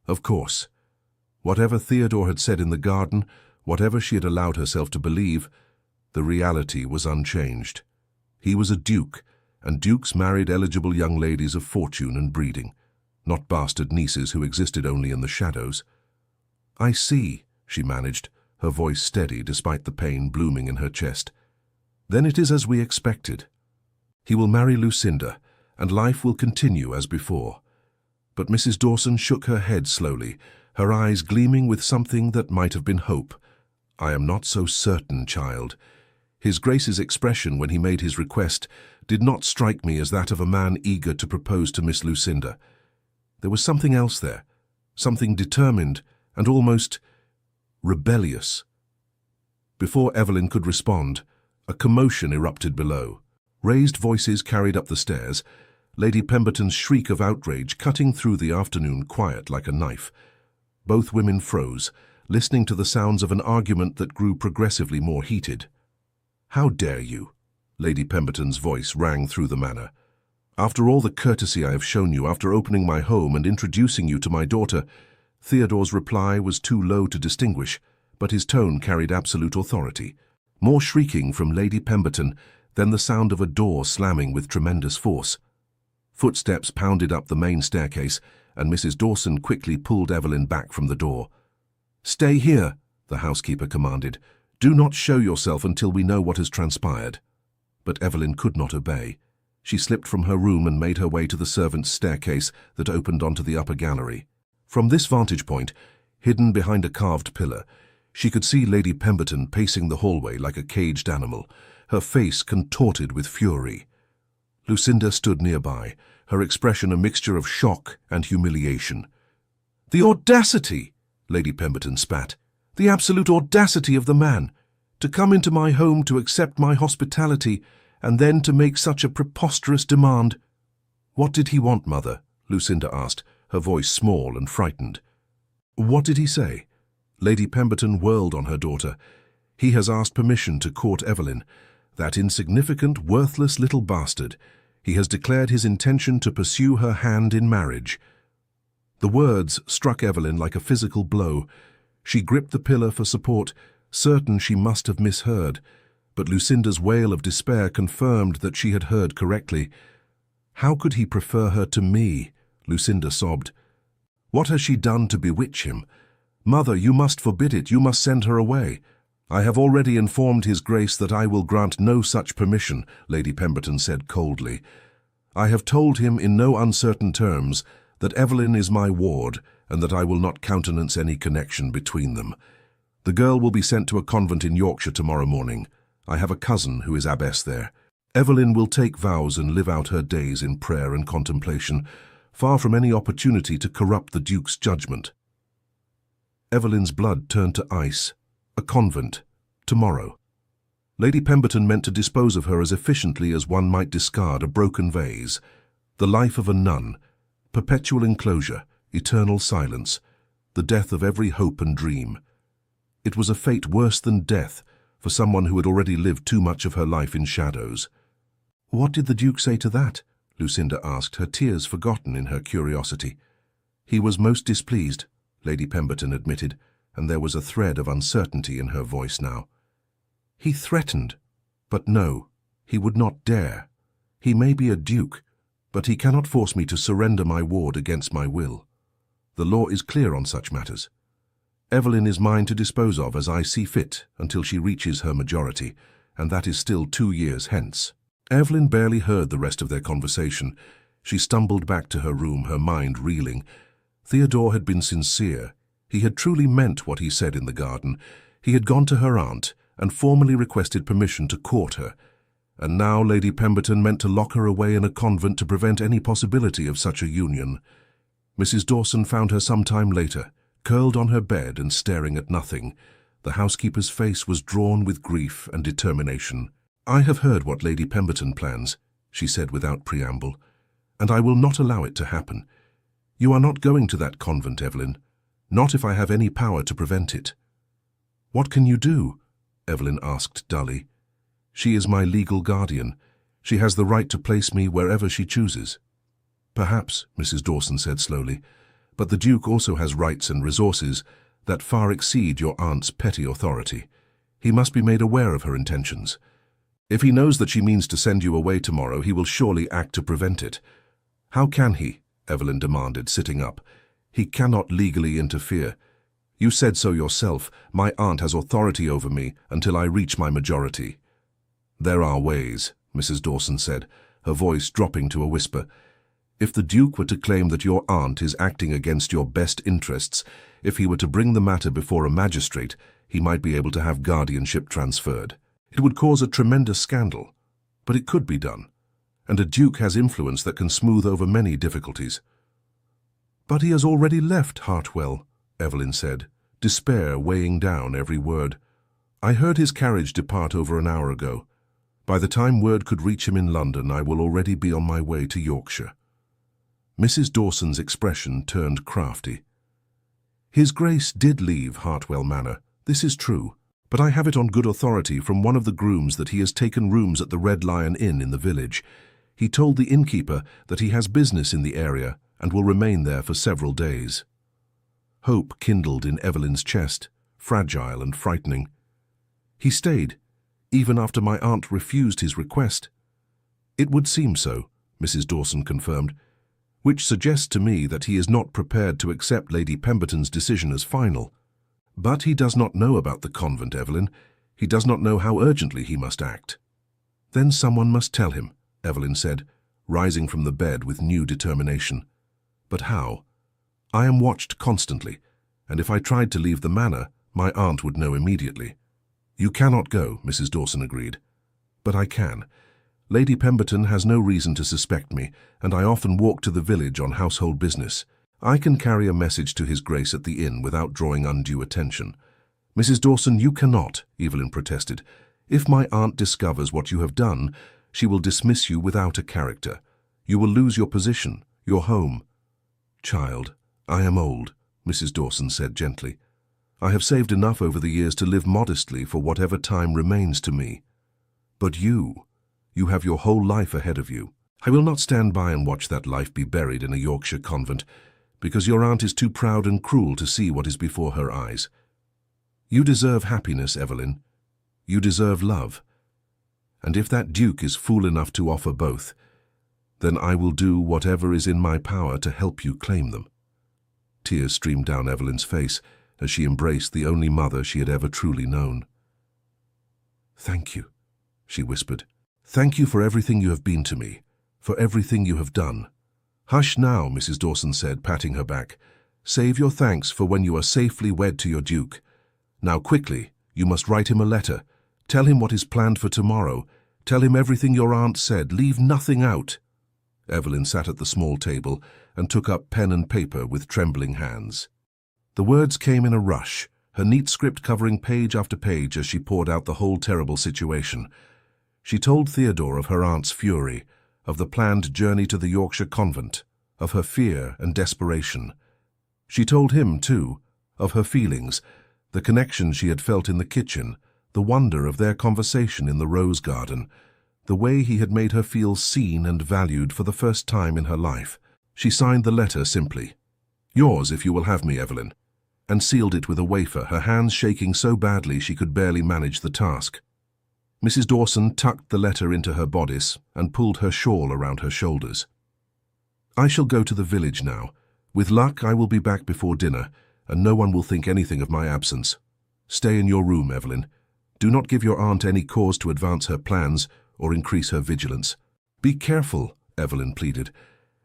Of course. Whatever Theodore had said in the garden, whatever she had allowed herself to believe, the reality was unchanged. He was a duke, and dukes married eligible young ladies of fortune and breeding, not bastard nieces who existed only in the shadows. "I see," she managed, her voice steady despite the pain blooming in her chest. "Then it is as we expected. He will marry Lucinda, and life will continue as before." But Mrs. Dawson shook her head slowly, her eyes gleaming with something that might have been hope. "I am not so certain, child. His Grace's expression when he made his request did not strike me as that of a man eager to propose to Miss Lucinda. There was something else there, something determined and almost rebellious." Before Evelyn could respond, a commotion erupted below. Raised voices carried up the stairs, Lady Pemberton's shriek of outrage cutting through the afternoon quiet like a knife. Both women froze, listening to the sounds of an argument that grew progressively more heated. "How dare you?" Lady Pemberton's voice rang through the manor. "After all the courtesy I have shown you, after opening my home and introducing you to my daughter." Theodore's reply was too low to distinguish, but his tone carried absolute authority. More shrieking from Lady Pemberton, then the sound of a door slamming with tremendous force. Footsteps pounded up the main staircase, and Mrs. Dawson quickly pulled Evelyn back from the door. "Stay here," the housekeeper commanded. "Do not show yourself until we know what has transpired." But Evelyn could not obey. She slipped from her room and made her way to the servants' staircase that opened onto the upper gallery. From this vantage point, hidden behind a carved pillar, she could see Lady Pemberton pacing the hallway like a caged animal, her face contorted with fury. Lucinda stood nearby, her expression a mixture of shock and humiliation. "The audacity!" Lady Pemberton spat. "The absolute audacity of the man! To come into my home to accept my hospitality, and then to make such a preposterous demand." "What did he want, Mother?" Lucinda asked, her voice small and frightened. "What did he say?" Lady Pemberton whirled on her daughter. "He has asked permission to court Evelyn. That insignificant, worthless little bastard. He has declared his intention to pursue her hand in marriage." The words struck Evelyn like a physical blow. She gripped the pillar for support, certain she must have misheard, but Lucinda's wail of despair confirmed that she had heard correctly. "How could he prefer her to me?" Lucinda sobbed. "What has she done to bewitch him? Mother, you must forbid it, you must send her away." "I have already informed His Grace that I will grant no such permission," Lady Pemberton said coldly. "I have told him in no uncertain terms that Evelyn is my ward and that I will not countenance any connection between them. The girl will be sent to a convent in Yorkshire tomorrow morning. I have a cousin who is abbess there. Evelyn will take vows and live out her days in prayer and contemplation, far from any opportunity to corrupt the Duke's judgment." Evelyn's blood turned to ice. A convent. Tomorrow. Lady Pemberton meant to dispose of her as efficiently as one might discard a broken vase. The life of a nun. Perpetual enclosure. Eternal silence. The death of every hope and dream. It was a fate worse than death for someone who had already lived too much of her life in shadows. "What did the Duke say to that?" Lucinda asked, her tears forgotten in her curiosity. "He was most displeased," Lady Pemberton admitted, and there was a thread of uncertainty in her voice now. He threatened, but no, he would not dare. He may be a duke, but he cannot force me to surrender my ward against my will. The law is clear on such matters. Evelyn is mine to dispose of as I see fit until she reaches her majority, and that is still 2 years hence. Evelyn barely heard the rest of their conversation. She stumbled back to her room, her mind reeling. Theodore had been sincere. He had truly meant what he said in the garden. He had gone to her aunt and formally requested permission to court her. And now Lady Pemberton meant to lock her away in a convent to prevent any possibility of such a union. Mrs. Dawson found her some time later, curled on her bed and staring at nothing. The housekeeper's face was drawn with grief and determination. "I have heard what Lady Pemberton plans," she said without preamble, "and I will not allow it to happen. You are not going to that convent, Evelyn. Not if I have any power to prevent it." "What can you do?" Evelyn asked dully. "She is my legal guardian. She has the right to place me wherever she chooses." "Perhaps," Mrs. Dawson said slowly, "but the Duke also has rights and resources that far exceed your aunt's petty authority. He must be made aware of her intentions. If he knows that she means to send you away tomorrow, he will surely act to prevent it." "How can he?" Evelyn demanded, sitting up. "He cannot legally interfere. You said so yourself. My aunt has authority over me until I reach my majority." "There are ways," Mrs. Dawson said, her voice dropping to a whisper. "If the Duke were to claim that your aunt is acting against your best interests, if he were to bring the matter before a magistrate, he might be able to have guardianship transferred. It would cause a tremendous scandal, but it could be done, and a duke has influence that can smooth over many difficulties." "But he has already left Hartwell," Evelyn said, despair weighing down every word. "I heard his carriage depart over an hour ago. By the time word could reach him in London, I will already be on my way to Yorkshire." Mrs. Dawson's expression turned crafty. "His Grace did leave Hartwell Manor, this is true, but I have it on good authority from one of the grooms that he has taken rooms at the Red Lion Inn in the village. He told the innkeeper that he has business in the area and will remain there for several days." Hope kindled in Evelyn's chest, fragile and frightening. "He stayed, even after my aunt refused his request?" "It would seem so," Mrs. Dawson confirmed, "which suggests to me that he is not prepared to accept Lady Pemberton's decision as final. But he does not know about the convent, Evelyn. He does not know how urgently he must act." "Then someone must tell him," Evelyn said, rising from the bed with new determination. "But how? I am watched constantly, and if I tried to leave the manor, my aunt would know immediately." "You cannot go," Mrs. Dawson agreed. "But I can. Lady Pemberton has no reason to suspect me, and I often walk to the village on household business. I can carry a message to His Grace at the inn without drawing undue attention." "Mrs. Dawson, you cannot," Evelyn protested. "If my aunt discovers what you have done, she will dismiss you without a character. You will lose your position, your home." "Child, I am old," Mrs. Dawson said gently. "I have saved enough over the years to live modestly for whatever time remains to me. But you have your whole life ahead of you. I will not stand by and watch that life be buried in a Yorkshire convent, because your aunt is too proud and cruel to see what is before her eyes. You deserve happiness, Evelyn. You deserve love. And if that Duke is fool enough to offer both, then I will do whatever is in my power to help you claim them." Tears streamed down Evelyn's face as she embraced the only mother she had ever truly known. "Thank you," she whispered. "Thank you for everything you have been to me, for everything you have done." "Hush now," Mrs. Dawson said, patting her back. "Save your thanks for when you are safely wed to your Duke. Now quickly, you must write him a letter. Tell him what is planned for tomorrow. Tell him everything your aunt said. Leave nothing out." Evelyn sat at the small table and took up pen and paper with trembling hands. The words came in a rush, her neat script covering page after page as she poured out the whole terrible situation. She told Theodore of her aunt's fury, of the planned journey to the Yorkshire convent, of her fear and desperation. She told him, too, of her feelings, the connection she had felt in the kitchen, the wonder of their conversation in the rose garden, the way he had made her feel seen and valued for the first time in her life. She signed the letter simply, "Yours if you will have me, Evelyn." and sealed it with a wafer, her hands shaking so badly she could barely manage the task. Mrs. Dawson tucked the letter into her bodice and pulled her shawl around her shoulders. "I shall go to the village now. With luck, I will be back before dinner, and no one will think anything of my absence. Stay in your room, Evelyn. Do not give your aunt any cause to advance her plans or increase her vigilance." "Be careful," Evelyn pleaded.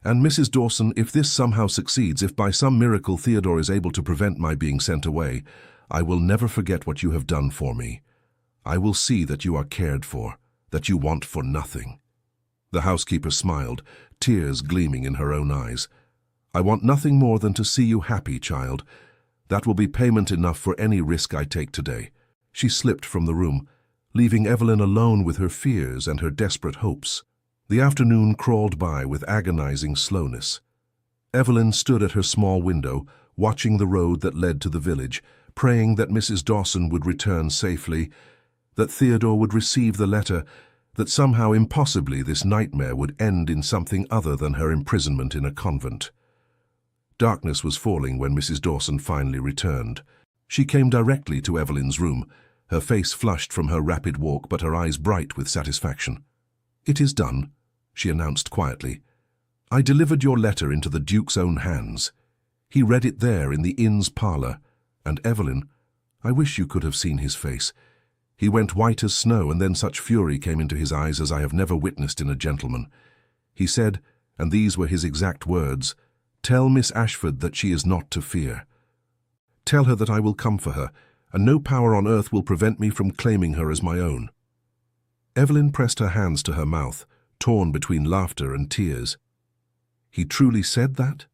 "And Mrs. Dawson, if this somehow succeeds, if by some miracle Theodore is able to prevent my being sent away, I will never forget what you have done for me. I will see that you are cared for, that you want for nothing." The housekeeper smiled, tears gleaming in her own eyes. "I want nothing more than to see you happy, child. That will be payment enough for any risk I take today." She slipped from the room, leaving Evelyn alone with her fears and her desperate hopes. The afternoon crawled by with agonizing slowness. Evelyn stood at her small window, watching the road that led to the village, praying that Mrs. Dawson would return safely, that Theodore would receive the letter, that somehow impossibly this nightmare would end in something other than her imprisonment in a convent. Darkness was falling when Mrs. Dawson finally returned. She came directly to Evelyn's room, her face flushed from her rapid walk but her eyes bright with satisfaction. "It is done," she announced quietly. "I delivered your letter into the Duke's own hands. He read it there in the inn's parlour, and Evelyn, I wish you could have seen his face. He went white as snow, and then such fury came into his eyes as I have never witnessed in a gentleman. He said, and these were his exact words, 'Tell Miss Ashford that she is not to fear. Tell her that I will come for her, and no power on earth will prevent me from claiming her as my own.'" Evelyn pressed her hands to her mouth, torn between laughter and tears. "He truly said that?"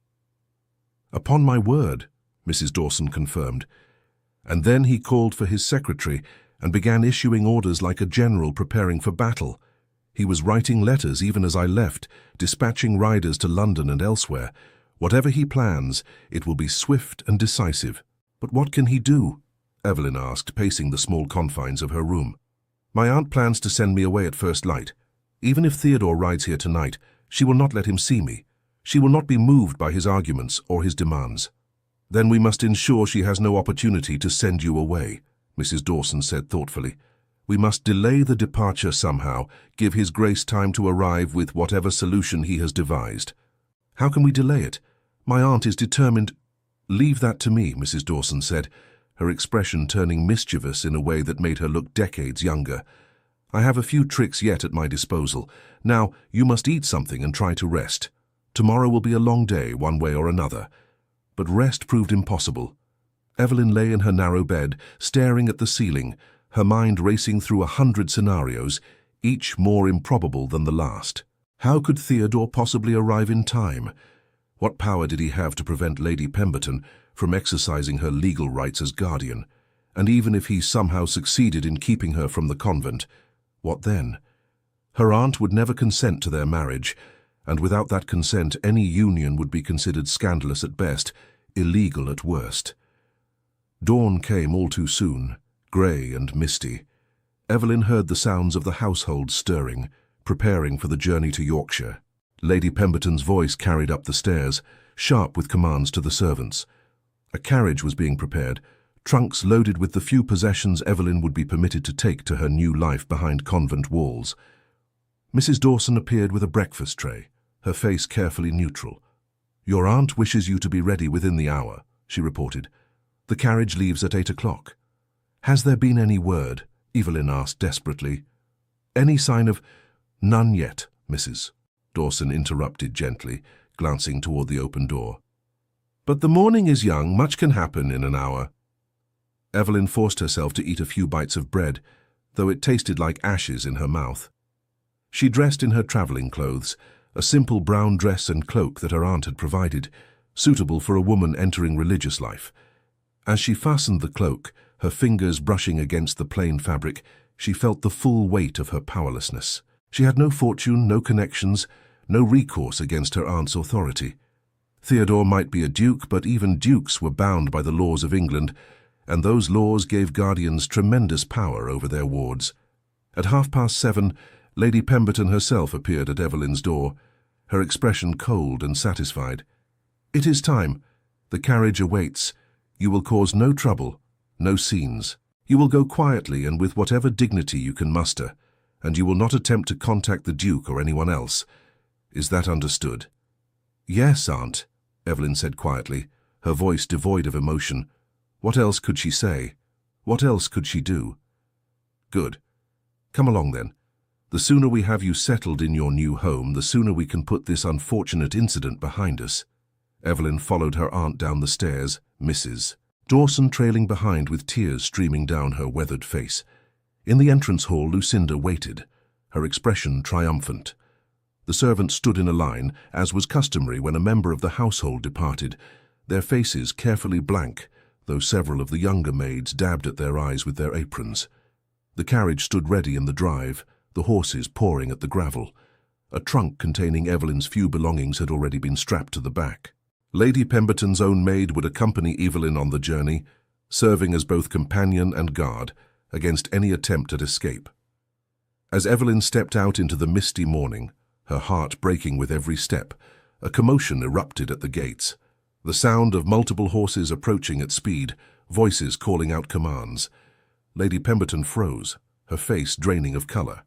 "Upon my word," Mrs. Dawson confirmed. "And then he called for his secretary and began issuing orders like a general preparing for battle. He was writing letters even as I left, dispatching riders to London and elsewhere. Whatever he plans, it will be swift and decisive." "But what can he do?" Evelyn asked, pacing the small confines of her room. "My aunt plans to send me away at first light. Even if Theodore rides here tonight, she will not let him see me. She will not be moved by his arguments or his demands." "Then we must ensure she has no opportunity to send you away," Mrs. Dawson said thoughtfully. "We must delay the departure somehow, give His Grace time to arrive with whatever solution he has devised." "How can we delay it? My aunt is determined—" "Leave that to me," Mrs. Dawson said, her expression turning mischievous in a way that made her look decades younger. "I have a few tricks yet at my disposal. Now, you must eat something and try to rest. Tomorrow will be a long day, one way or another." But rest proved impossible. Evelyn lay in her narrow bed, staring at the ceiling, her mind racing through 100 scenarios, each more improbable than the last. How could Theodore possibly arrive in time? What power did he have to prevent Lady Pemberton from exercising her legal rights as guardian? And even if he somehow succeeded in keeping her from the convent, what then? Her aunt would never consent to their marriage, and without that consent any union would be considered scandalous at best, illegal at worst. Dawn came all too soon, grey and misty. Evelyn heard the sounds of the household stirring, preparing for the journey to Yorkshire. Lady Pemberton's voice carried up the stairs, sharp with commands to the servants. A carriage was being prepared, trunks loaded with the few possessions Evelyn would be permitted to take to her new life behind convent walls. Mrs. Dawson appeared with a breakfast tray, her face carefully neutral. "Your aunt wishes you to be ready within the hour," she reported. "The carriage leaves at 8 o'clock. "Has there been any word?" Evelyn asked desperately. "Any sign of—" "None yet, Mrs." Dawson interrupted gently, glancing toward the open door. "But the morning is young, much can happen in an hour." Evelyn forced herself to eat a few bites of bread, though it tasted like ashes in her mouth. She dressed in her travelling clothes, a simple brown dress and cloak that her aunt had provided, suitable for a woman entering religious life. As she fastened the cloak, her fingers brushing against the plain fabric, she felt the full weight of her powerlessness. She had no fortune, no connections, no recourse against her aunt's authority. Theodore might be a duke, but even dukes were bound by the laws of England, and those laws gave guardians tremendous power over their wards. At 7:30, Lady Pemberton herself appeared at Evelyn's door, her expression cold and satisfied. "It is time. The carriage awaits. You will cause no trouble, no scenes. You will go quietly and with whatever dignity you can muster, and you will not attempt to contact the Duke or anyone else. Is that understood?" "Yes, Aunt," Evelyn said quietly, her voice devoid of emotion. What else could she say? What else could she do? "Good. Come along then. The sooner we have you settled in your new home, the sooner we can put this unfortunate incident behind us." Evelyn followed her aunt down the stairs, Mrs. Dawson trailing behind with tears streaming down her weathered face. In the entrance hall, Lucinda waited, her expression triumphant. The servants stood in a line, as was customary when a member of the household departed, their faces carefully blank, though several of the younger maids dabbed at their eyes with their aprons. The carriage stood ready in the drive, the horses pawing at the gravel. A trunk containing Evelyn's few belongings had already been strapped to the back. Lady Pemberton's own maid would accompany Evelyn on the journey, serving as both companion and guard against any attempt at escape. As Evelyn stepped out into the misty morning, her heart breaking with every step, a commotion erupted at the gates. The sound of multiple horses approaching at speed, voices calling out commands. Lady Pemberton froze, her face draining of colour.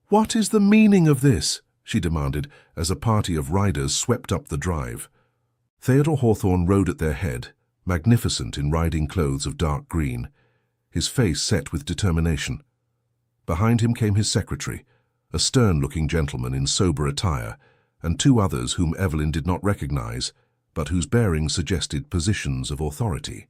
"What is the meaning of this?" she demanded as a party of riders swept up the drive. Theodore Hawthorne rode at their head, magnificent in riding clothes of dark green, his face set with determination. Behind him came his secretary, a stern-looking gentleman in sober attire, and two others whom Evelyn did not recognize, but whose bearing suggested positions of authority.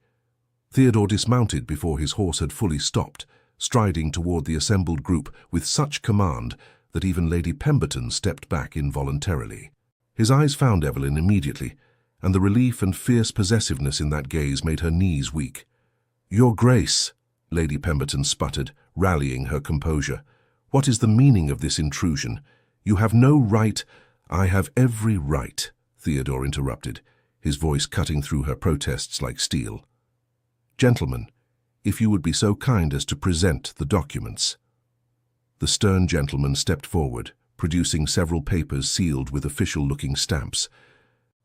Theodore dismounted before his horse had fully stopped, striding toward the assembled group with such command that even Lady Pemberton stepped back involuntarily. His eyes found Evelyn immediately, and the relief and fierce possessiveness in that gaze made her knees weak. "Your Grace," Lady Pemberton sputtered, rallying her composure. "What is the meaning of this intrusion? You have no right—" "I have every right," Theodore interrupted, his voice cutting through her protests like steel. "Gentlemen, if you would be so kind as to present the documents." The stern gentleman stepped forward, producing several papers sealed with official-looking stamps.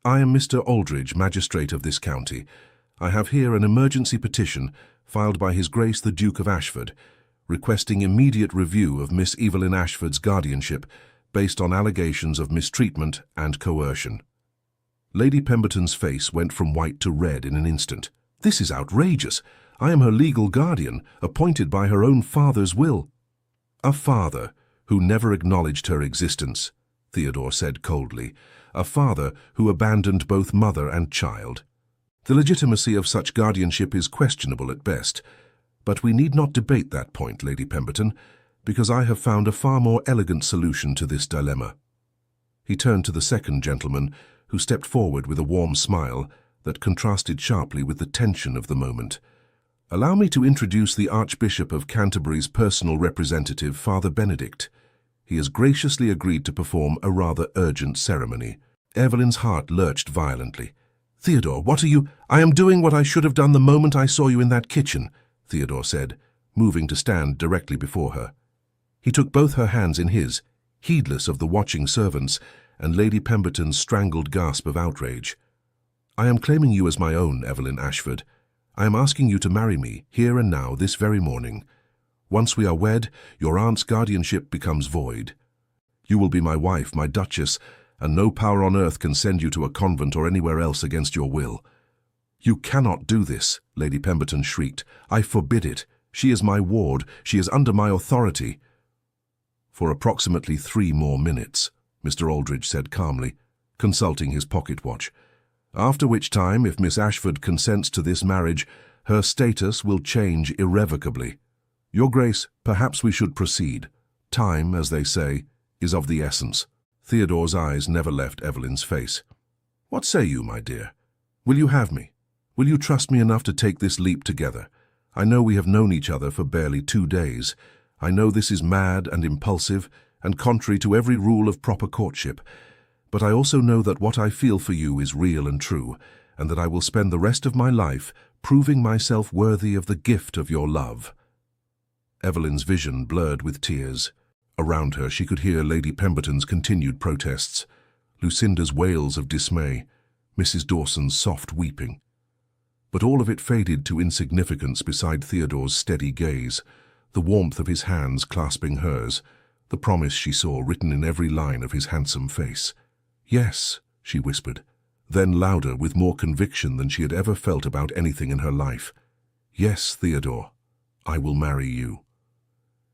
"I am Mr. Aldridge, magistrate of this county. I have here an emergency petition filed by His Grace the Duke of Ashford, requesting immediate review of Miss Evelyn Ashford's guardianship based on allegations of mistreatment and coercion." Lady Pemberton's face went from white to red in an instant. "This is outrageous. I am her legal guardian, appointed by her own father's will." "A father who never acknowledged her existence," Theodore said coldly. "A father who abandoned both mother and child. The legitimacy of such guardianship is questionable at best, but we need not debate that point, Lady Pemberton, because I have found a far more elegant solution to this dilemma." He turned to the second gentleman, who stepped forward with a warm smile that contrasted sharply with the tension of the moment. "Allow me to introduce the Archbishop of Canterbury's personal representative, Father Benedict. He has graciously agreed to perform a rather urgent ceremony." Evelyn's heart lurched violently. "Theodore, what are you—" "I am doing what I should have done the moment I saw you in that kitchen," Theodore said, moving to stand directly before her. He took both her hands in his, heedless of the watching servants and Lady Pemberton's strangled gasp of outrage. "I am claiming you as my own, Evelyn Ashford. I am asking you to marry me, here and now, this very morning. Once we are wed, your aunt's guardianship becomes void. You will be my wife, my duchess, and no power on earth can send you to a convent or anywhere else against your will." "You cannot do this," Lady Pemberton shrieked. "I forbid it. She is my ward. She is under my authority." "For approximately 3 more minutes," Mr. Aldridge said calmly, consulting his pocket watch. "After which time, if Miss Ashford consents to this marriage, her status will change irrevocably. Your Grace, perhaps we should proceed. Time, as they say, is of the essence." Theodore's eyes never left Evelyn's face. "What say you, my dear? Will you have me? Will you trust me enough to take this leap together? I know we have known each other for barely 2 days. I know this is mad and impulsive and contrary to every rule of proper courtship. But I also know that what I feel for you is real and true, and that I will spend the rest of my life proving myself worthy of the gift of your love." Evelyn's vision blurred with tears. Around her she could hear Lady Pemberton's continued protests, Lucinda's wails of dismay, Mrs. Dawson's soft weeping. But all of it faded to insignificance beside Theodore's steady gaze, the warmth of his hands clasping hers, the promise she saw written in every line of his handsome face. "Yes," she whispered, then louder with more conviction than she had ever felt about anything in her life. "Yes, Theodore, I will marry you."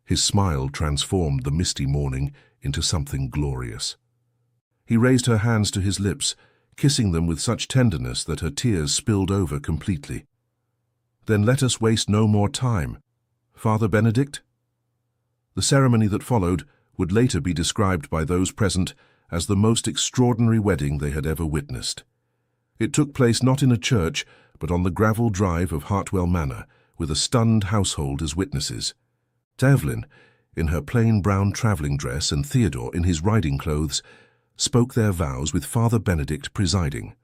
His smile transformed the misty morning into something glorious. He raised her hands to his lips, kissing them with such tenderness that her tears spilled over completely. "Then let us waste no more time. Father Benedict?" The ceremony that followed would later be described by those present as the most extraordinary wedding they had ever witnessed. It took place not in a church, but on the gravel drive of Hartwell Manor, with a stunned household as witnesses. Evelyn, in her plain brown travelling dress, and Theodore in his riding clothes, spoke their vows with Father Benedict presiding.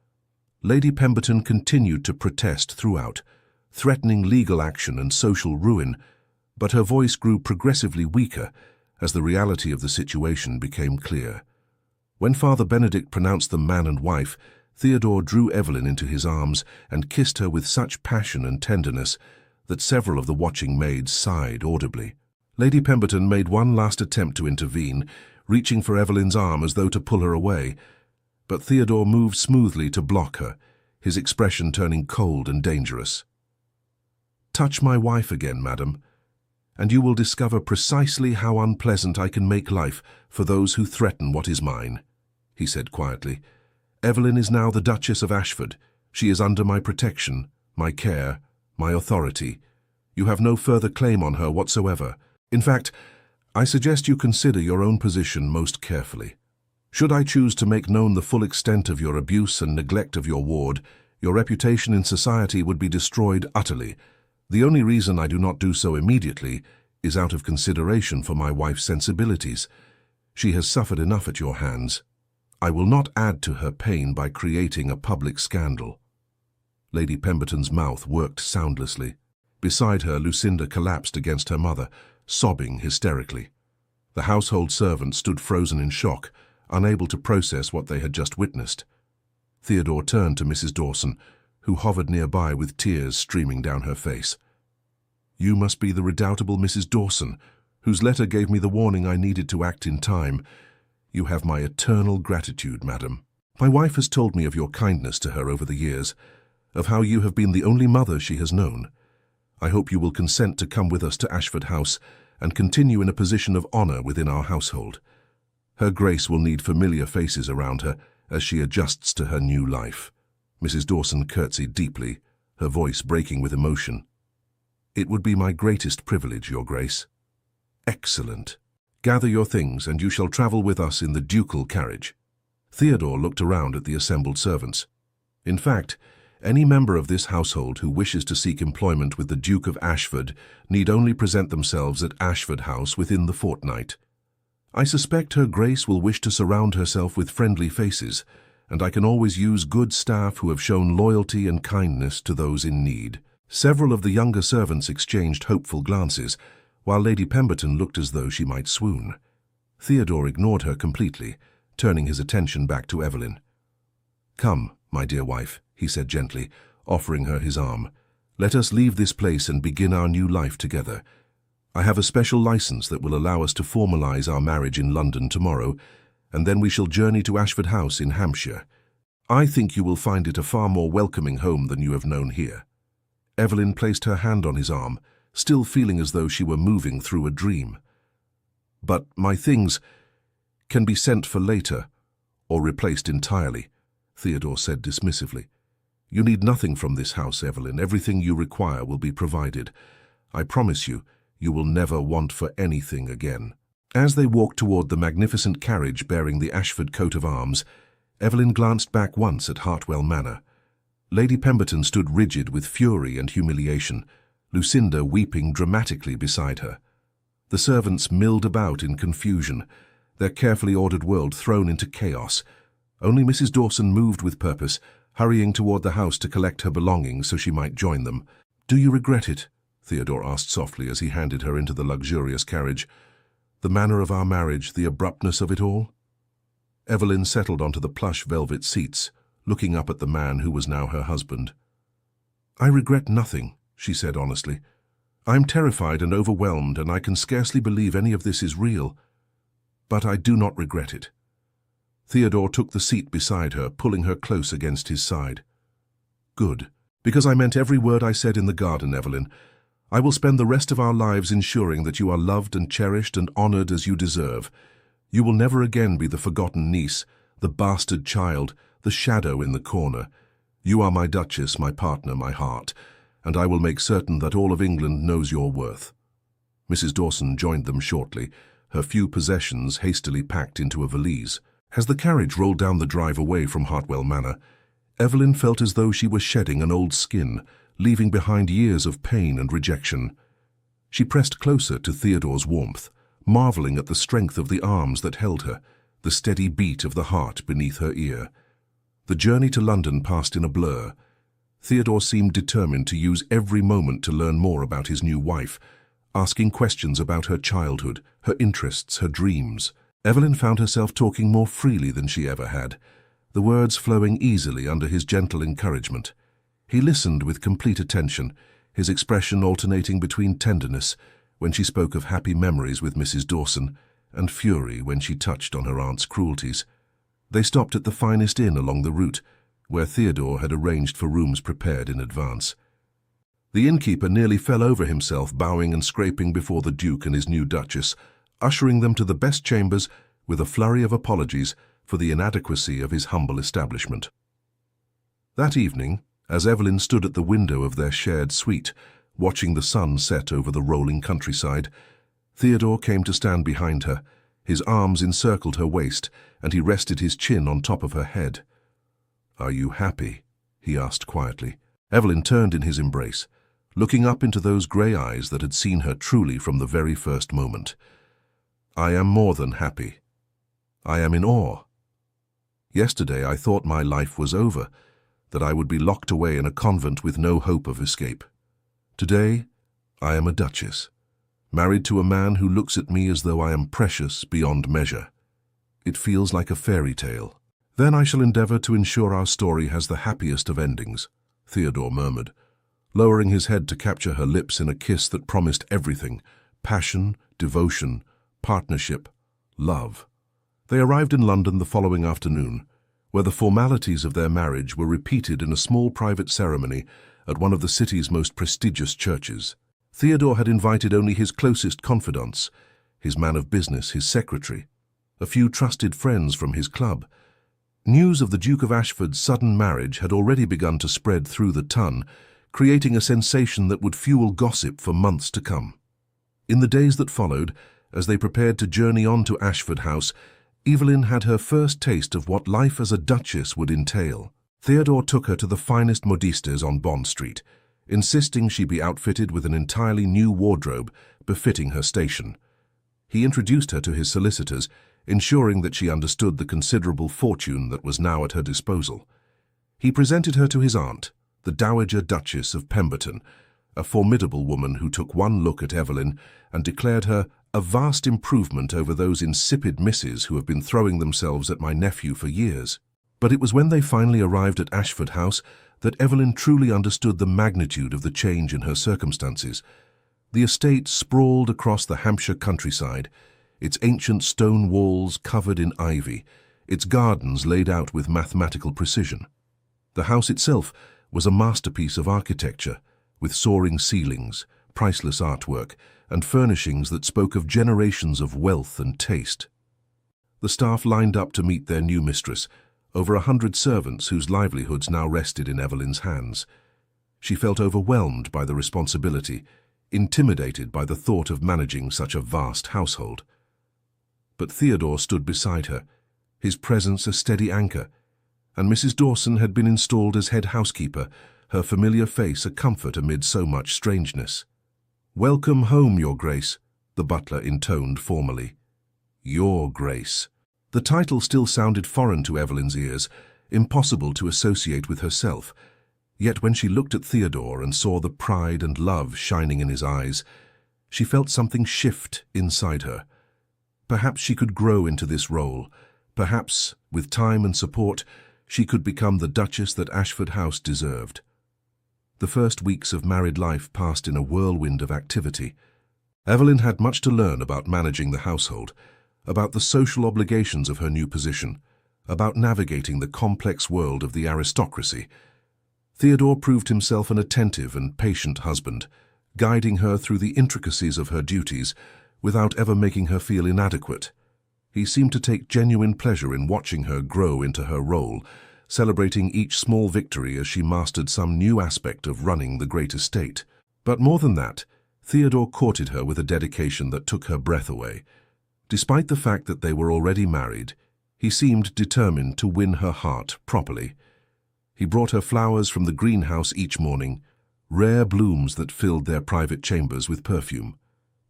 Lady Pemberton continued to protest throughout, threatening legal action and social ruin, but her voice grew progressively weaker as the reality of the situation became clear. When Father Benedict pronounced them man and wife, Theodore drew Evelyn into his arms and kissed her with such passion and tenderness that several of the watching maids sighed audibly. Lady Pemberton made one last attempt to intervene, reaching for Evelyn's arm as though to pull her away, but Theodore moved smoothly to block her, his expression turning cold and dangerous. "Touch my wife again, madam, and you will discover precisely how unpleasant I can make life for those who threaten what is mine," he said quietly. "Evelyn is now the Duchess of Ashford. She is under my protection, my care, my authority. You have no further claim on her whatsoever. In fact, I suggest you consider your own position most carefully. Should I choose to make known the full extent of your abuse and neglect of your ward, your reputation in society would be destroyed utterly. The only reason I do not do so immediately is out of consideration for my wife's sensibilities. She has suffered enough at your hands. I will not add to her pain by creating a public scandal." Lady Pemberton's mouth worked soundlessly. Beside her, Lucinda collapsed against her mother, sobbing hysterically. The household servant stood frozen in shock, unable to process what they had just witnessed. Theodore turned to Mrs. Dawson, who hovered nearby with tears streaming down her face. "You must be the redoubtable Mrs. Dawson, whose letter gave me the warning I needed to act in time. You have my eternal gratitude, madam. My wife has told me of your kindness to her over the years, of how you have been the only mother she has known. I hope you will consent to come with us to Ashford House and continue in a position of honour within our household. Her Grace will need familiar faces around her as she adjusts to her new life." Mrs. Dawson curtsied deeply, her voice breaking with emotion. "It would be my greatest privilege, Your Grace." "Excellent. Gather your things and you shall travel with us in the ducal carriage." Theodore looked around at the assembled servants. In fact, any member of this household who wishes to seek employment with the Duke of Ashford need only present themselves at Ashford House within the fortnight. I suspect Her Grace will wish to surround herself with friendly faces, and I can always use good staff who have shown loyalty and kindness to those in need. Several of the younger servants exchanged hopeful glances, while Lady Pemberton looked as though she might swoon. Theodore ignored her completely, turning his attention back to Evelyn. "Come, my dear wife," he said gently, offering her his arm. "Let us leave this place and begin our new life together. I have a special license that will allow us to formalize our marriage in London tomorrow, and then we shall journey to Ashford House in Hampshire. I think you will find it a far more welcoming home than you have known here." Evelyn placed her hand on his arm, still feeling as though she were moving through a dream. "But my things can be sent for later, or replaced entirely," Theodore said dismissively. "You need nothing from this house, Evelyn. Everything you require will be provided. I promise you, you will never want for anything again." As they walked toward the magnificent carriage bearing the Ashford coat of arms, Evelyn glanced back once at Hartwell Manor. Lady Pemberton stood rigid with fury and humiliation, Lucinda weeping dramatically beside her. The servants milled about in confusion, their carefully ordered world thrown into chaos. Only Mrs. Dawson moved with purpose, hurrying toward the house to collect her belongings so she might join them. "Do you regret it?" Theodore asked softly as he handed her into the luxurious carriage. "The manner of our marriage, the abruptness of it all?" Evelyn settled onto the plush velvet seats, looking up at the man who was now her husband. "I regret nothing," she said honestly. "I am terrified and overwhelmed, and I can scarcely believe any of this is real. But I do not regret it." Theodore took the seat beside her, pulling her close against his side. "Good, because I meant every word I said in the garden, Evelyn. I will spend the rest of our lives ensuring that you are loved and cherished and honored as you deserve. You will never again be the forgotten niece, the bastard child, the shadow in the corner. You are my Duchess, my partner, my heart, and I will make certain that all of England knows your worth." Mrs. Dawson joined them shortly, her few possessions hastily packed into a valise. As the carriage rolled down the drive away from Hartwell Manor, Evelyn felt as though she was shedding an old skin, leaving behind years of pain and rejection. She pressed closer to Theodore's warmth, marveling at the strength of the arms that held her, the steady beat of the heart beneath her ear. The journey to London passed in a blur. Theodore seemed determined to use every moment to learn more about his new wife, asking questions about her childhood, her interests, her dreams. Evelyn found herself talking more freely than she ever had, the words flowing easily under his gentle encouragement. He listened with complete attention, his expression alternating between tenderness, when she spoke of happy memories with Mrs. Dawson, and fury when she touched on her aunt's cruelties. They stopped at the finest inn along the route, where Theodore had arranged for rooms prepared in advance. The innkeeper nearly fell over himself, bowing and scraping before the Duke and his new Duchess, ushering them to the best chambers with a flurry of apologies for the inadequacy of his humble establishment. That evening, as Evelyn stood at the window of their shared suite, watching the sun set over the rolling countryside, Theodore came to stand behind her. His arms encircled her waist, and he rested his chin on top of her head. "Are you happy?" he asked quietly. Evelyn turned in his embrace, looking up into those grey eyes that had seen her truly from the very first moment. "I am more than happy. I am in awe. Yesterday I thought my life was over, that I would be locked away in a convent with no hope of escape. Today, I am a duchess, married to a man who looks at me as though I am precious beyond measure. It feels like a fairy tale. Then I shall endeavor to ensure our story has the happiest of endings," Theodore murmured, lowering his head to capture her lips in a kiss that promised everything: passion, devotion, partnership, love. They arrived in London the following afternoon, where the formalities of their marriage were repeated in a small private ceremony at one of the city's most prestigious churches. Theodore had invited only his closest confidants, his man of business, his secretary, a few trusted friends from his club. News of the Duke of Ashford's sudden marriage had already begun to spread through the ton, creating a sensation that would fuel gossip for months to come. In the days that followed, as they prepared to journey on to Ashford House, Evelyn had her first taste of what life as a duchess would entail. Theodore took her to the finest modistes on Bond Street, insisting she be outfitted with an entirely new wardrobe befitting her station. He introduced her to his solicitors, ensuring that she understood the considerable fortune that was now at her disposal. He presented her to his aunt, the Dowager Duchess of Pemberton, a formidable woman who took one look at Evelyn and declared her a vast improvement over those insipid misses who have been throwing themselves at my nephew for years. But it was when they finally arrived at Ashford House that Evelyn truly understood the magnitude of the change in her circumstances. The estate sprawled across the Hampshire countryside, its ancient stone walls covered in ivy, its gardens laid out with mathematical precision. The house itself was a masterpiece of architecture, with soaring ceilings, priceless artwork, and furnishings that spoke of generations of wealth and taste. The staff lined up to meet their new mistress, over 100 servants whose livelihoods now rested in Evelyn's hands. She felt overwhelmed by the responsibility, intimidated by the thought of managing such a vast household. But Theodore stood beside her, his presence a steady anchor, and Mrs. Dawson had been installed as head housekeeper, her familiar face a comfort amid so much strangeness. "Welcome home, Your Grace," the butler intoned formally. Your Grace. The title still sounded foreign to Evelyn's ears, impossible to associate with herself. Yet when she looked at Theodore and saw the pride and love shining in his eyes, she felt something shift inside her. Perhaps she could grow into this role. Perhaps, with time and support, she could become the Duchess that Ashford House deserved. The first weeks of married life passed in a whirlwind of activity. Evelyn had much to learn about managing the household, about the social obligations of her new position, about navigating the complex world of the aristocracy. Theodore proved himself an attentive and patient husband, guiding her through the intricacies of her duties without ever making her feel inadequate. He seemed to take genuine pleasure in watching her grow into her role, celebrating each small victory as she mastered some new aspect of running the great estate. But more than that, Theodore courted her with a dedication that took her breath away. Despite the fact that they were already married, he seemed determined to win her heart properly. He brought her flowers from the greenhouse each morning, rare blooms that filled their private chambers with perfume.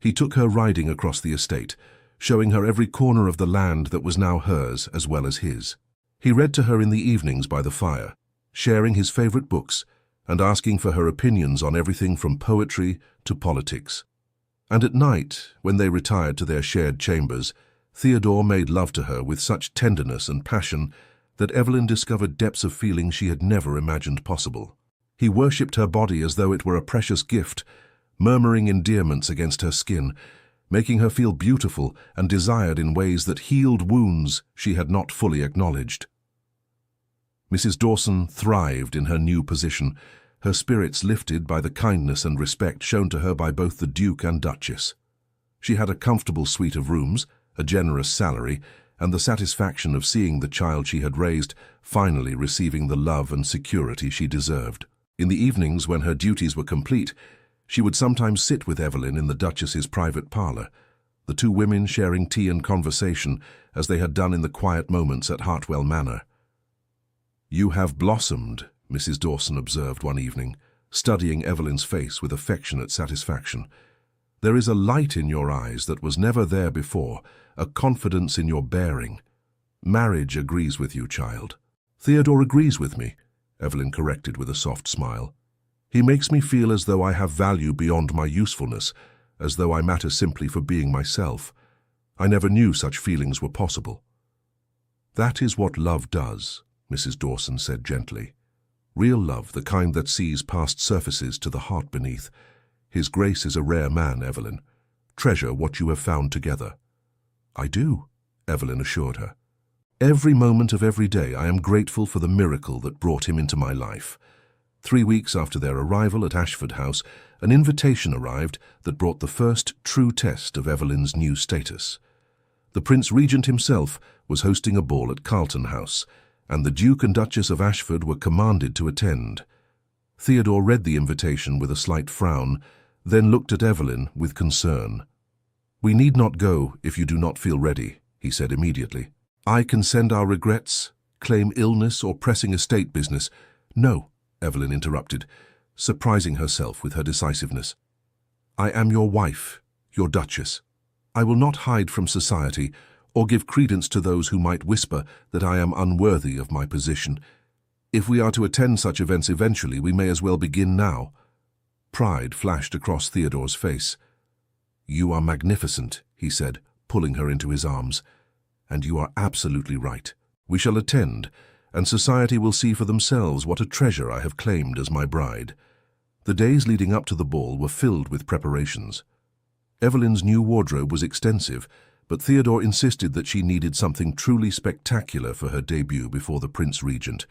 He took her riding across the estate, showing her every corner of the land that was now hers as well as his. He read to her in the evenings by the fire, sharing his favorite books and asking for her opinions on everything from poetry to politics. And at night, when they retired to their shared chambers, Theodore made love to her with such tenderness and passion that Evelyn discovered depths of feeling she had never imagined possible. He worshipped her body as though it were a precious gift, murmuring endearments against her skin, making her feel beautiful and desired in ways that healed wounds she had not fully acknowledged. Mrs. Dawson thrived in her new position, her spirits lifted by the kindness and respect shown to her by both the Duke and Duchess. She had a comfortable suite of rooms, a generous salary, and the satisfaction of seeing the child she had raised finally receiving the love and security she deserved. In the evenings, when her duties were complete, she would sometimes sit with Evelyn in the Duchess's private parlour, the two women sharing tea and conversation as they had done in the quiet moments at Hartwell Manor. "You have blossomed," Mrs. Dawson observed one evening, studying Evelyn's face with affectionate satisfaction. "There is a light in your eyes that was never there before, a confidence in your bearing. Marriage agrees with you, child." "Theodore agrees with me," Evelyn corrected with a soft smile. "He makes me feel as though I have value beyond my usefulness, as though I matter simply for being myself. I never knew such feelings were possible." "That is what love does," Mrs. Dawson said gently. "Real love, the kind that sees past surfaces to the heart beneath. His Grace is a rare man, Evelyn. Treasure what you have found together." "I do," Evelyn assured her. "Every moment of every day I am grateful for the miracle that brought him into my life." 3 weeks after their arrival at Ashford House, an invitation arrived that brought the first true test of Evelyn's new status. The Prince Regent himself was hosting a ball at Carlton House, and the Duke and Duchess of Ashford were commanded to attend. Theodore read the invitation with a slight frown, then looked at Evelyn with concern. "We need not go if you do not feel ready," he said immediately. "I can send our regrets, claim illness or pressing estate business." "No," Evelyn interrupted, surprising herself with her decisiveness. "I am your wife, your Duchess. I will not hide from society or give credence to those who might whisper that I am unworthy of my position. If we are to attend such events eventually, we may as well begin now." Pride flashed across Theodore's face. "You are magnificent," he said, pulling her into his arms. "And you are absolutely right. We shall attend, and society will see for themselves what a treasure I have claimed as my bride." The days leading up to the ball were filled with preparations. Evelyn's new wardrobe was extensive, but Theodore insisted that she needed something truly spectacular for her debut before the Prince Regent.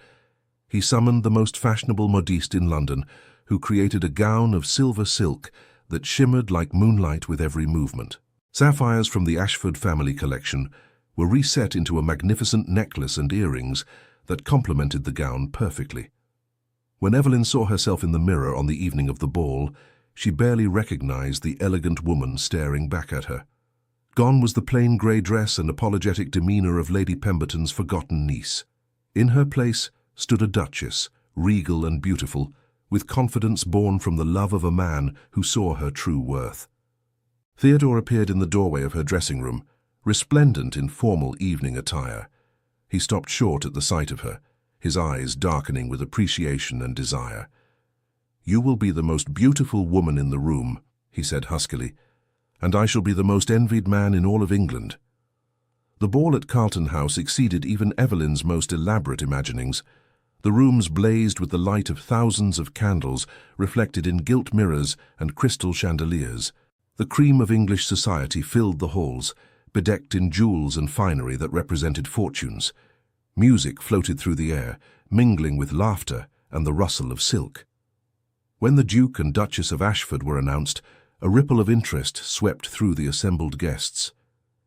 He summoned the most fashionable modiste in London, who created a gown of silver silk that shimmered like moonlight with every movement. Sapphires from the Ashford family collection were reset into a magnificent necklace and earrings that complemented the gown perfectly. When Evelyn saw herself in the mirror on the evening of the ball, she barely recognized the elegant woman staring back at her. Gone was the plain grey dress and apologetic demeanour of Lady Pemberton's forgotten niece. In her place stood a duchess, regal and beautiful, with confidence born from the love of a man who saw her true worth. Theodore appeared in the doorway of her dressing room, resplendent in formal evening attire. He stopped short at the sight of her, his eyes darkening with appreciation and desire. "You will be the most beautiful woman in the room," he said huskily, "and I shall be the most envied man in all of England." The ball at Carlton House exceeded even Evelyn's most elaborate imaginings. The rooms blazed with the light of thousands of candles reflected in gilt mirrors and crystal chandeliers. The cream of English society filled the halls, bedecked in jewels and finery that represented fortunes. Music floated through the air, mingling with laughter and the rustle of silk. When the Duke and Duchess of Ashford were announced, a ripple of interest swept through the assembled guests.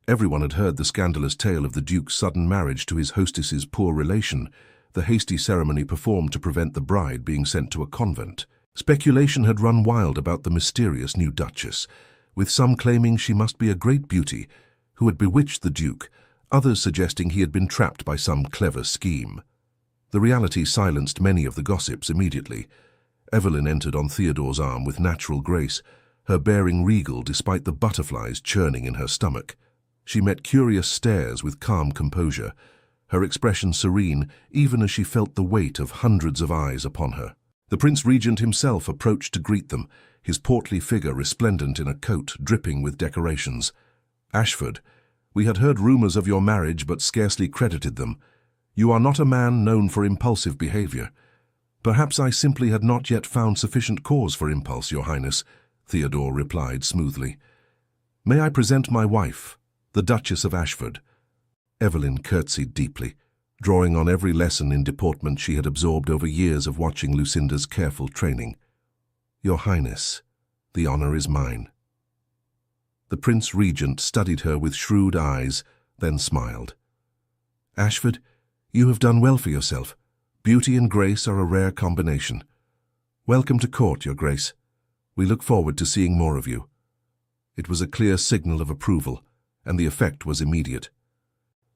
Everyone had heard the scandalous tale of the Duke's sudden marriage to his hostess's poor relation, the hasty ceremony performed to prevent the bride being sent to a convent. Speculation had run wild about the mysterious new Duchess, with some claiming she must be a great beauty who had bewitched the Duke, others suggesting he had been trapped by some clever scheme. The reality silenced many of the gossips immediately. Evelyn entered on Theodore's arm with natural grace, her bearing regal despite the butterflies churning in her stomach. She met curious stares with calm composure, her expression serene even as she felt the weight of hundreds of eyes upon her. The Prince Regent himself approached to greet them, his portly figure resplendent in a coat dripping with decorations. "Ashford, we had heard rumors of your marriage but scarcely credited them. You are not a man known for impulsive behavior. Perhaps I simply had not yet found sufficient cause for impulse, Your Highness," Theodore replied smoothly. "May I present my wife, the Duchess of Ashford?" Evelyn curtsied deeply, drawing on every lesson in deportment she had absorbed over years of watching Lucinda's careful training. "Your Highness, the honor is mine." The Prince Regent studied her with shrewd eyes, then smiled. "Ashford, you have done well for yourself. Beauty and grace are a rare combination. Welcome to court, Your Grace. We look forward to seeing more of you." It was a clear signal of approval, and the effect was immediate.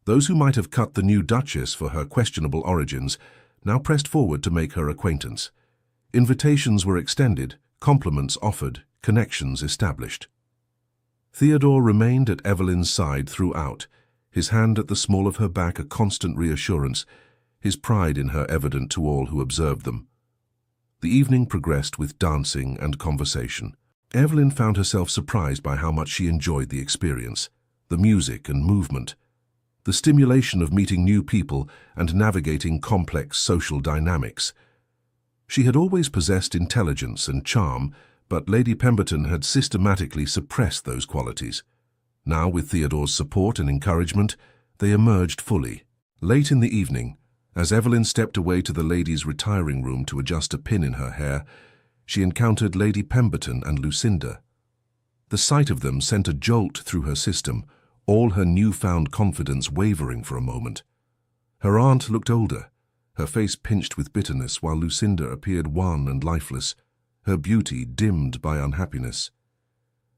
Those who might have cut the new Duchess for her questionable origins now pressed forward to make her acquaintance. Invitations were extended, compliments offered, connections established. Theodore remained at Evelyn's side throughout, his hand at the small of her back a constant reassurance, his pride in her evident to all who observed them. The evening progressed with dancing and conversation. Evelyn found herself surprised by how much she enjoyed the experience, the music and movement, the stimulation of meeting new people and navigating complex social dynamics. She had always possessed intelligence and charm, but Lady Pemberton had systematically suppressed those qualities. Now, with Theodore's support and encouragement, they emerged fully. Late in the evening, as Evelyn stepped away to the ladies' retiring room to adjust a pin in her hair, she encountered Lady Pemberton and Lucinda. The sight of them sent a jolt through her system, all her newfound confidence wavering for a moment. Her aunt looked older, her face pinched with bitterness, while Lucinda appeared wan and lifeless, her beauty dimmed by unhappiness.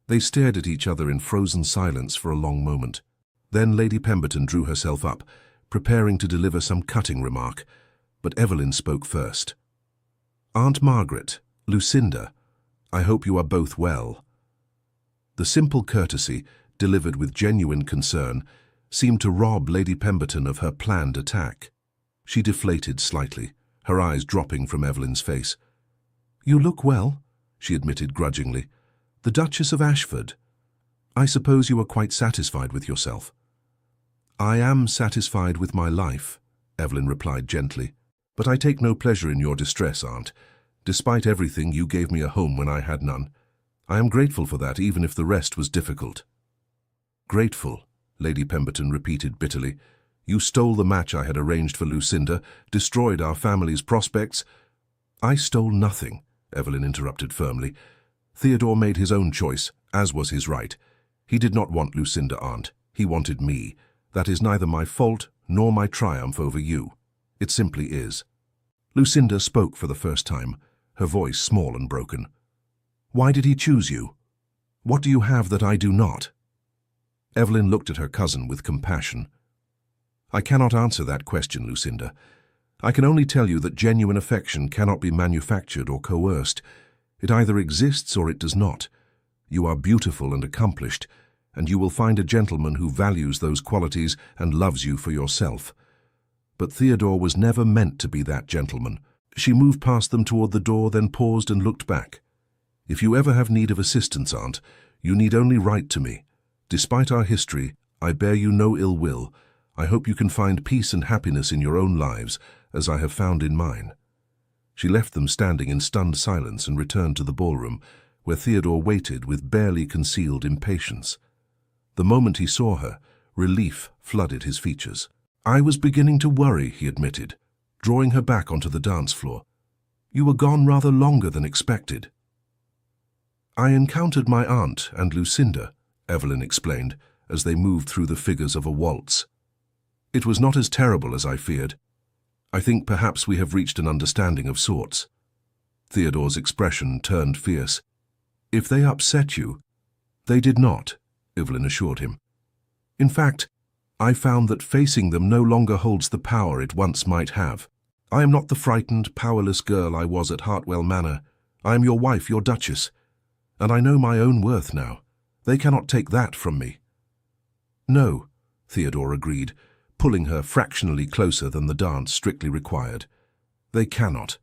They stared at each other in frozen silence for a long moment. Then Lady Pemberton drew herself up, preparing to deliver some cutting remark, but Evelyn spoke first. "Aunt Margaret, Lucinda, I hope you are both well." The simple courtesy, delivered with genuine concern, seemed to rob Lady Pemberton of her planned attack. She deflated slightly, her eyes dropping from Evelyn's face. "You look well," she admitted grudgingly. "The Duchess of Ashford. I suppose you are quite satisfied with yourself." "I am satisfied with my life," Evelyn replied gently. "But I take no pleasure in your distress, Aunt. Despite everything, you gave me a home when I had none. I am grateful for that, even if the rest was difficult." "Grateful," Lady Pemberton repeated bitterly. "You stole the match I had arranged for Lucinda, destroyed our family's prospects." "I stole nothing," Evelyn interrupted firmly. "Theodore made his own choice, as was his right. He did not want Lucinda, Aunt. He wanted me. That is neither my fault nor my triumph over you. It simply is." Lucinda spoke for the first time, her voice small and broken. "Why did he choose you? What do you have that I do not?" Evelyn looked at her cousin with compassion. "I cannot answer that question, Lucinda. I can only tell you that genuine affection cannot be manufactured or coerced. It either exists or it does not. You are beautiful and accomplished, and you will find a gentleman who values those qualities and loves you for yourself. But Theodore was never meant to be that gentleman." She moved past them toward the door, then paused and looked back. "If you ever have need of assistance, Aunt, you need only write to me. Despite our history, I bear you no ill will. I hope you can find peace and happiness in your own lives, as I have found in mine." She left them standing in stunned silence and returned to the ballroom, where Theodore waited with barely concealed impatience. The moment he saw her, relief flooded his features. "I was beginning to worry," he admitted, drawing her back onto the dance floor. "You were gone rather longer than expected." "I encountered my aunt and Lucinda," Evelyn explained, as they moved through the figures of a waltz. "It was not as terrible as I feared. I think perhaps we have reached an understanding of sorts." Theodore's expression turned fierce. "If they upset you—" "They did not," Evelyn assured him. "In fact, I found that facing them no longer holds the power it once might have. I am not the frightened, powerless girl I was at Hartwell Manor. I am your wife, your Duchess, and I know my own worth now. They cannot take that from me." "No," Theodore agreed, pulling her fractionally closer than the dance strictly required. "They cannot.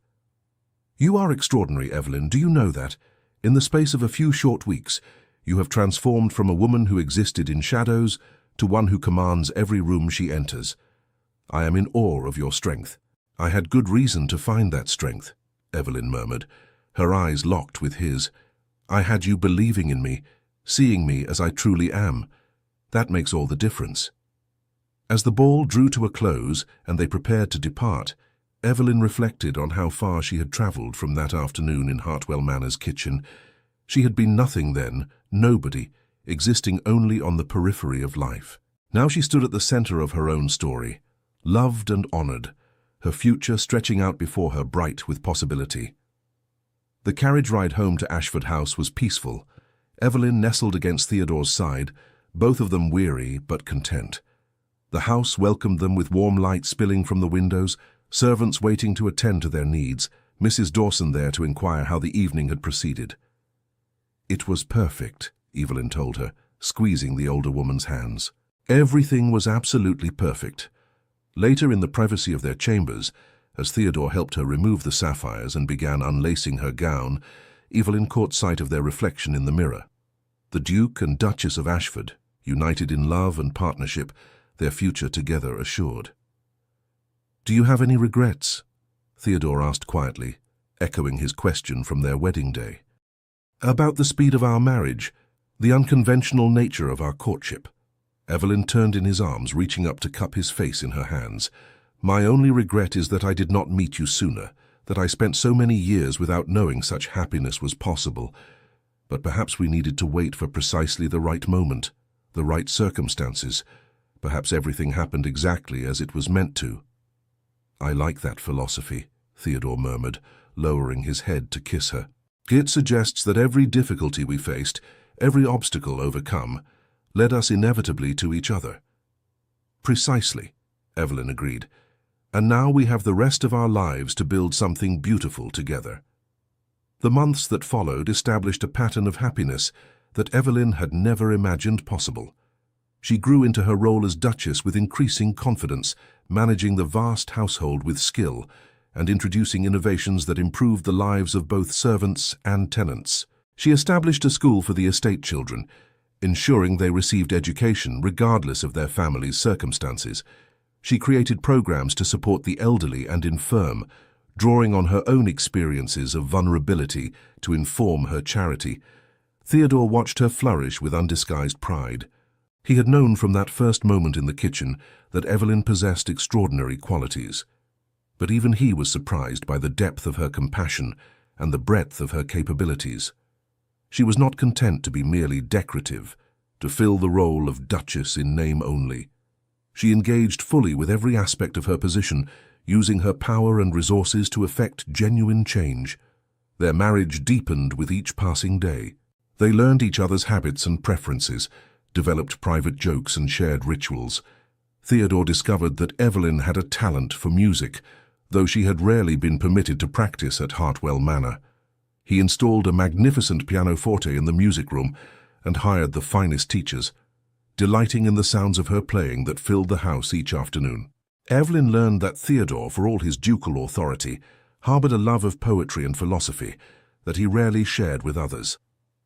You are extraordinary, Evelyn, do you know that? In the space of a few short weeks, you have transformed from a woman who existed in shadows to one who commands every room she enters. I am in awe of your strength." "I had good reason to find that strength," Evelyn murmured, her eyes locked with his. "I had you believing in me, seeing me as I truly am. That makes all the difference." As the ball drew to a close and they prepared to depart, Evelyn reflected on how far she had travelled from that afternoon in Hartwell Manor's kitchen. She had been nothing then, nobody, existing only on the periphery of life. Now she stood at the centre of her own story, loved and honoured, her future stretching out before her bright with possibility. The carriage ride home to Ashford House was peaceful. Evelyn nestled against Theodore's side, both of them weary but content. The house welcomed them with warm light spilling from the windows, servants waiting to attend to their needs, Mrs. Dawson there to inquire how the evening had proceeded. "It was perfect," Evelyn told her, squeezing the older woman's hands. Everything was absolutely perfect. Later, in the privacy of their chambers, as Theodore helped her remove the sapphires and began unlacing her gown, Evelyn caught sight of their reflection in the mirror. The Duke and Duchess of Ashford, united in love and partnership, their future together assured. "Do you have any regrets?" Theodore asked quietly, echoing his question from their wedding day. "About the speed of our marriage, the unconventional nature of our courtship." Evelyn turned in his arms, reaching up to cup his face in her hands. "My only regret is that I did not meet you sooner, that I spent so many years without knowing such happiness was possible. But perhaps we needed to wait for precisely the right moment, the right circumstances. Perhaps everything happened exactly as it was meant to." "I like that philosophy," Theodore murmured, lowering his head to kiss her. "It suggests that every difficulty we faced, every obstacle overcome, led us inevitably to each other." "Precisely," Evelyn agreed. "And now we have the rest of our lives to build something beautiful together." The months that followed established a pattern of happiness that Evelyn had never imagined possible. She grew into her role as Duchess with increasing confidence, managing the vast household with skill and introducing innovations that improved the lives of both servants and tenants. She established a school for the estate children, ensuring they received education regardless of their family's circumstances. She created programs to support the elderly and infirm, drawing on her own experiences of vulnerability to inform her charity. Theodore watched her flourish with undisguised pride. He had known from that first moment in the kitchen that Evelyn possessed extraordinary qualities. But even he was surprised by the depth of her compassion and the breadth of her capabilities. She was not content to be merely decorative, to fill the role of Duchess in name only. She engaged fully with every aspect of her position, using her power and resources to effect genuine change. Their marriage deepened with each passing day. They learned each other's habits and preferences, developed private jokes and shared rituals. Theodore discovered that Evelyn had a talent for music, though she had rarely been permitted to practice at Hartwell Manor. He installed a magnificent pianoforte in the music room and hired the finest teachers, delighting in the sounds of her playing that filled the house each afternoon. Evelyn learned that Theodore, for all his ducal authority, harbored a love of poetry and philosophy that he rarely shared with others.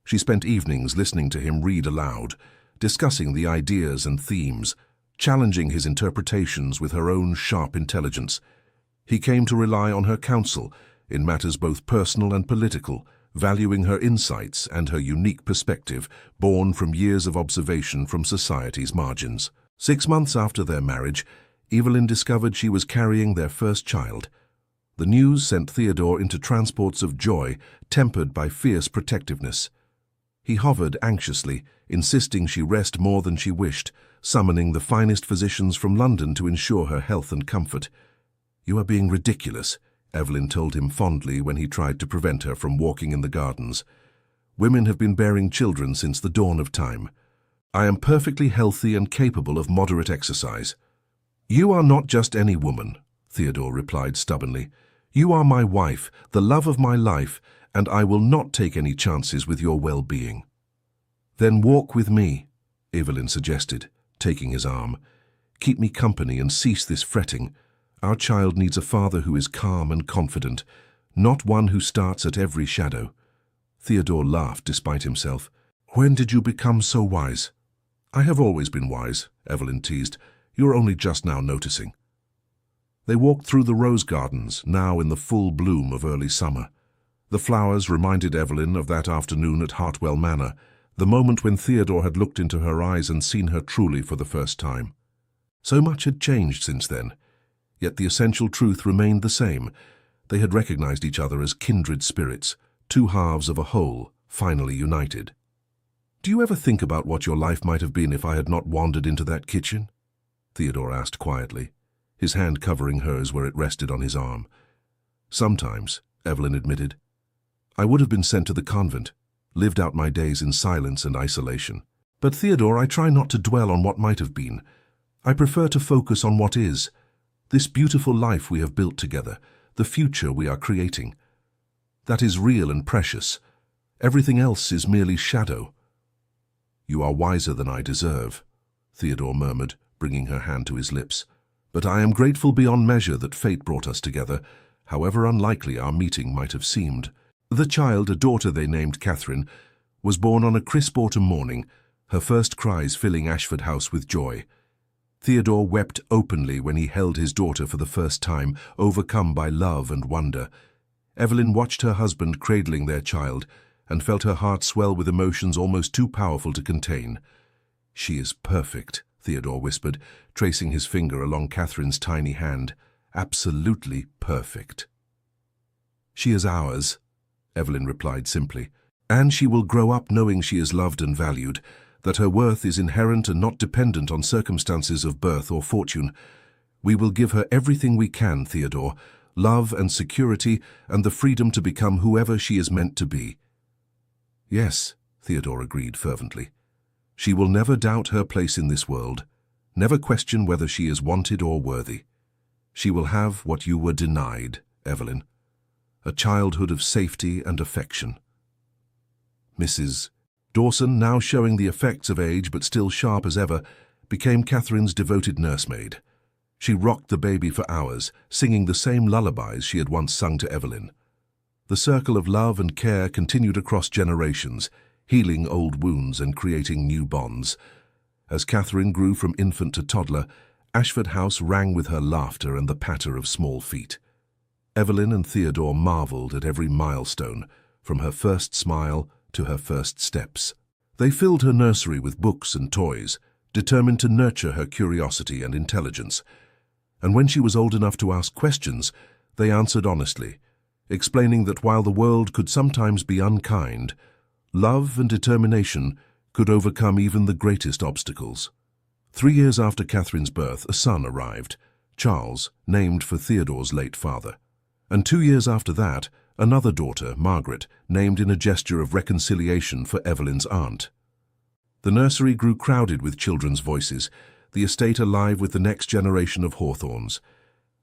She spent evenings listening to him read aloud, discussing the ideas and themes, challenging his interpretations with her own sharp intelligence. He came to rely on her counsel in matters both personal and political, valuing her insights and her unique perspective, born from years of observation from society's margins. 6 months after their marriage, Evelyn discovered she was carrying their first child. The news sent Theodore into transports of joy, tempered by fierce protectiveness. He hovered anxiously, insisting she rest more than she wished, summoning the finest physicians from London to ensure her health and comfort. "You are being ridiculous," Evelyn told him fondly when he tried to prevent her from walking in the gardens. "Women have been bearing children since the dawn of time. I am perfectly healthy and capable of moderate exercise." "You are not just any woman," Theodore replied stubbornly. "You are my wife, the love of my life, and I will not take any chances with your well-being." "Then walk with me," Evelyn suggested, taking his arm. "Keep me company and cease this fretting. Our child needs a father who is calm and confident, not one who starts at every shadow." Theodore laughed despite himself. "When did you become so wise?" "I have always been wise," Evelyn teased. "You're only just now noticing." They walked through the rose gardens, now in the full bloom of early summer. The flowers reminded Evelyn of that afternoon at Hartwell Manor, the moment when Theodore had looked into her eyes and seen her truly for the first time. So much had changed since then, yet the essential truth remained the same. They had recognized each other as kindred spirits, two halves of a whole, finally united. "Do you ever think about what your life might have been if I had not wandered into that kitchen?" Theodore asked quietly, his hand covering hers where it rested on his arm. "Sometimes," Evelyn admitted. "I would have been sent to the convent, lived out my days in silence and isolation. But Theodore, I try not to dwell on what might have been. I prefer to focus on what is. This beautiful life we have built together, the future we are creating. That is real and precious. Everything else is merely shadow." "You are wiser than I deserve," Theodore murmured, bringing her hand to his lips. "But I am grateful beyond measure that fate brought us together, however unlikely our meeting might have seemed." The child, a daughter they named Catherine, was born on a crisp autumn morning, her first cries filling Ashford House with joy. Theodore wept openly when he held his daughter for the first time, overcome by love and wonder. Evelyn watched her husband cradling their child and felt her heart swell with emotions almost too powerful to contain. "She is perfect," Theodore whispered, tracing his finger along Catherine's tiny hand. "Absolutely perfect." "She is ours," Evelyn replied simply. "And she will grow up knowing she is loved and valued, that her worth is inherent and not dependent on circumstances of birth or fortune. We will give her everything we can, Theodore, love and security and the freedom to become whoever she is meant to be." "Yes," Theodore agreed fervently. "She will never doubt her place in this world, never question whether she is wanted or worthy. She will have what you were denied, Evelyn, a childhood of safety and affection." Mrs. Dawson, now showing the effects of age but still sharp as ever, became Catherine's devoted nursemaid. She rocked the baby for hours, singing the same lullabies she had once sung to Evelyn. The circle of love and care continued across generations, healing old wounds and creating new bonds. As Catherine grew from infant to toddler, Ashford House rang with her laughter and the patter of small feet. Evelyn and Theodore marveled at every milestone, from her first smile to her first steps. They filled her nursery with books and toys, determined to nurture her curiosity and intelligence. And when she was old enough to ask questions, they answered honestly, explaining that while the world could sometimes be unkind, love and determination could overcome even the greatest obstacles. 3 years after Catherine's birth, a son arrived, Charles, named for Theodore's late father. And 2 years after that, another daughter, Margaret, named in a gesture of reconciliation for Evelyn's aunt. The nursery grew crowded with children's voices, the estate alive with the next generation of Hawthorns.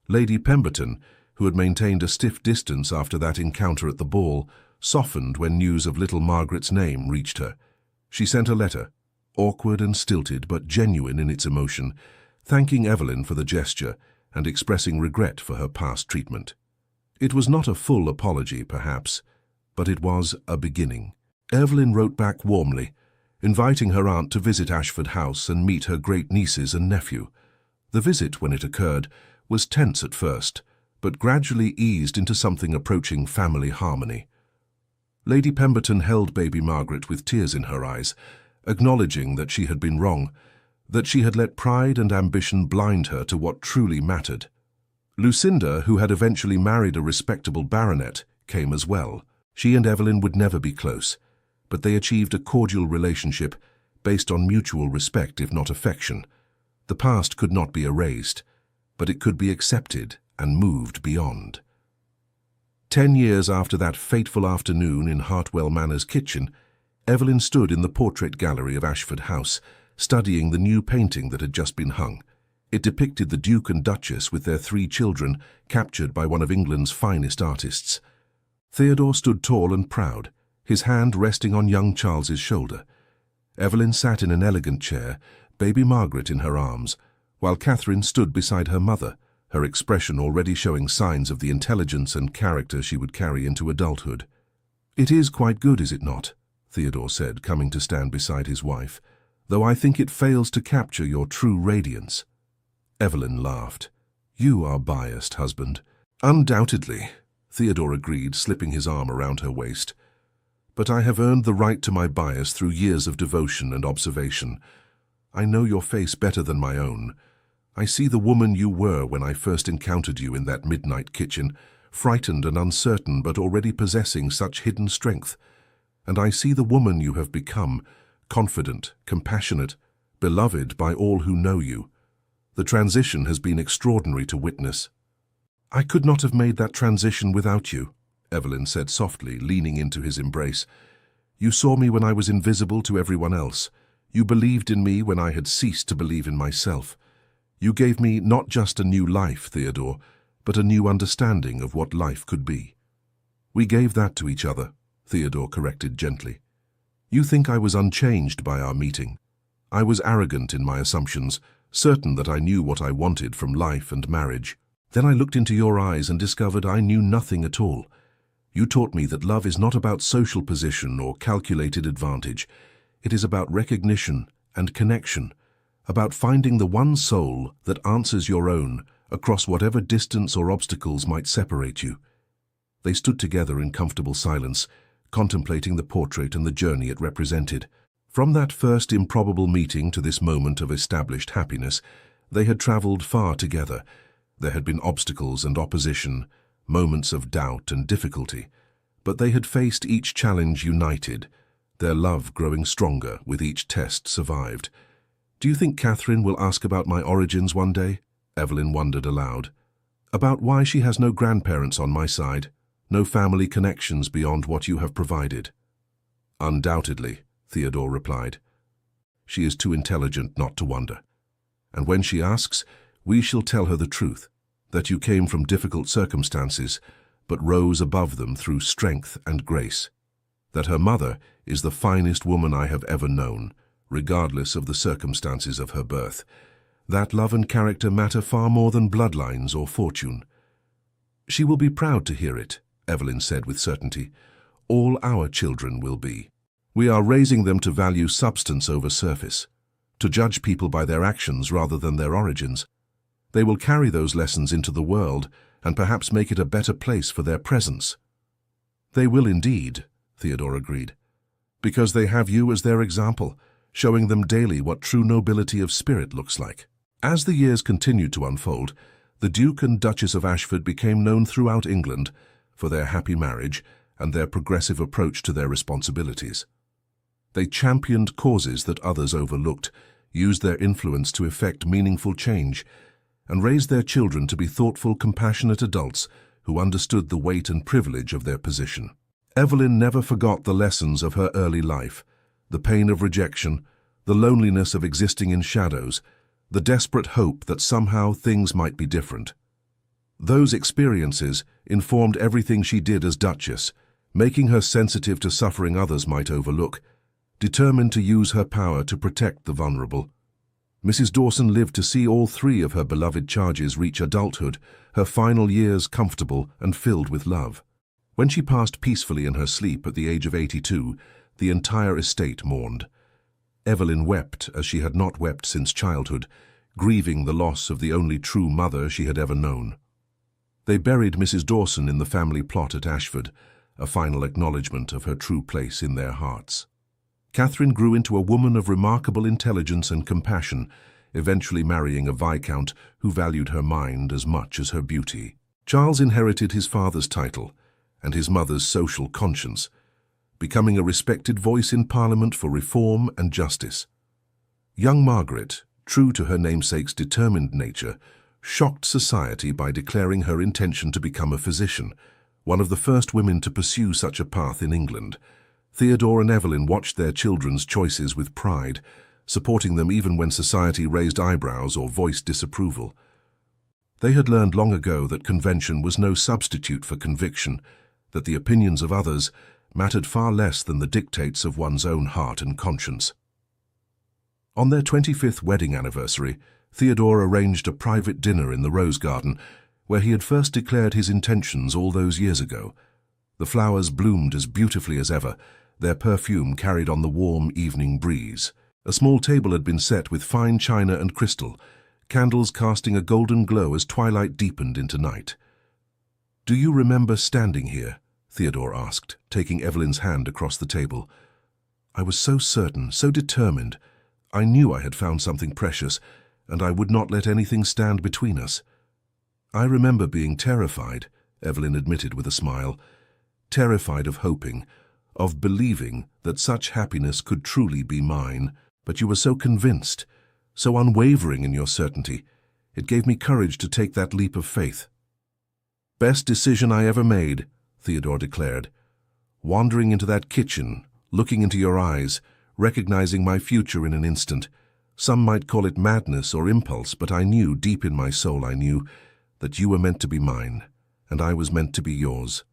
Lady Pemberton, who had maintained a stiff distance after that encounter at the ball, softened when news of little Margaret's name reached her. She sent a letter, awkward and stilted but genuine in its emotion, thanking Evelyn for the gesture and expressing regret for her past treatment. It was not a full apology, perhaps, but it was a beginning. Evelyn wrote back warmly, inviting her aunt to visit Ashford House and meet her great-nieces and nephew. The visit, when it occurred, was tense at first, but gradually eased into something approaching family harmony. Lady Pemberton held baby Margaret with tears in her eyes, acknowledging that she had been wrong, that she had let pride and ambition blind her to what truly mattered. Lucinda, who had eventually married a respectable baronet, came as well. She and Evelyn would never be close, but they achieved a cordial relationship based on mutual respect if not affection. The past could not be erased, but it could be accepted and moved beyond. 10 years after that fateful afternoon in Hartwell Manor's kitchen, Evelyn stood in the portrait gallery of Ashford House, studying the new painting that had just been hung. It depicted the Duke and Duchess with their 3 children, captured by one of England's finest artists. Theodore stood tall and proud, his hand resting on young Charles's shoulder. Evelyn sat in an elegant chair, baby Margaret in her arms, while Catherine stood beside her mother, her expression already showing signs of the intelligence and character she would carry into adulthood. "It is quite good, is it not?" Theodore said, coming to stand beside his wife, "though I think it fails to capture your true radiance." Evelyn laughed. "You are biased, husband." "Undoubtedly," Theodore agreed, slipping his arm around her waist. "But I have earned the right to my bias through years of devotion and observation. I know your face better than my own. I see the woman you were when I first encountered you in that midnight kitchen, frightened and uncertain but already possessing such hidden strength. And I see the woman you have become, confident, compassionate, beloved by all who know you. The transition has been extraordinary to witness." "I could not have made that transition without you," Evelyn said softly, leaning into his embrace. "You saw me when I was invisible to everyone else. You believed in me when I had ceased to believe in myself. You gave me not just a new life, Theodore, but a new understanding of what life could be." "We gave that to each other," Theodore corrected gently. "You think I was unchanged by our meeting. I was arrogant in my assumptions, certain that I knew what I wanted from life and marriage. Then I looked into your eyes and discovered I knew nothing at all. You taught me that love is not about social position or calculated advantage. It is about recognition and connection, about finding the one soul that answers your own across whatever distance or obstacles might separate you." They stood together in comfortable silence, contemplating the portrait and the journey it represented. From that first improbable meeting to this moment of established happiness, they had traveled far together. There had been obstacles and opposition, moments of doubt and difficulty, but they had faced each challenge united, their love growing stronger with each test survived. "Do you think Catherine will ask about my origins one day?" Evelyn wondered aloud. "About why she has no grandparents on my side, no family connections beyond what you have provided?" "Undoubtedly," Theodore replied. "She is too intelligent not to wonder. And when she asks, we shall tell her the truth, that you came from difficult circumstances, but rose above them through strength and grace. That her mother is the finest woman I have ever known, regardless of the circumstances of her birth. That love and character matter far more than bloodlines or fortune." "She will be proud to hear it," Evelyn said with certainty. "All our children will be. We are raising them to value substance over surface, to judge people by their actions rather than their origins. They will carry those lessons into the world and perhaps make it a better place for their presence." "They will indeed," Theodore agreed, "because they have you as their example, showing them daily what true nobility of spirit looks like." As the years continued to unfold, the Duke and Duchess of Ashford became known throughout England for their happy marriage and their progressive approach to their responsibilities. They championed causes that others overlooked, used their influence to effect meaningful change, and raised their children to be thoughtful, compassionate adults who understood the weight and privilege of their position. Evelyn never forgot the lessons of her early life, the pain of rejection, the loneliness of existing in shadows, the desperate hope that somehow things might be different. Those experiences informed everything she did as Duchess, making her sensitive to suffering others might overlook, determined to use her power to protect the vulnerable. Mrs. Dawson lived to see all 3 of her beloved charges reach adulthood, her final years comfortable and filled with love. When she passed peacefully in her sleep at the age of 82, the entire estate mourned. Evelyn wept as she had not wept since childhood, grieving the loss of the only true mother she had ever known. They buried Mrs. Dawson in the family plot at Ashford, a final acknowledgement of her true place in their hearts. Catherine grew into a woman of remarkable intelligence and compassion, eventually marrying a viscount who valued her mind as much as her beauty. Charles inherited his father's title and his mother's social conscience, becoming a respected voice in Parliament for reform and justice. Young Margaret, true to her namesake's determined nature, shocked society by declaring her intention to become a physician, one of the first women to pursue such a path in England. Theodore and Evelyn watched their children's choices with pride, supporting them even when society raised eyebrows or voiced disapproval. They had learned long ago that convention was no substitute for conviction, that the opinions of others mattered far less than the dictates of one's own heart and conscience. On their 25th wedding anniversary, Theodore arranged a private dinner in the Rose Garden, where he had first declared his intentions all those years ago. The flowers bloomed as beautifully as ever, their perfume carried on the warm evening breeze. A small table had been set with fine china and crystal, candles casting a golden glow as twilight deepened into night. "Do you remember standing here?" Theodore asked, taking Evelyn's hand across the table. "I was so certain, so determined. I knew I had found something precious, and I would not let anything stand between us." "I remember being terrified," Evelyn admitted with a smile. "Terrified of hoping, of believing that such happiness could truly be mine. But you were so convinced, so unwavering in your certainty. It gave me courage to take that leap of faith." "Best decision I ever made," Theodore declared. "Wandering into that kitchen, looking into your eyes, recognizing my future in an instant. Some might call it madness or impulse, but I knew, deep in my soul I knew, that you were meant to be mine, and I was meant to be yours."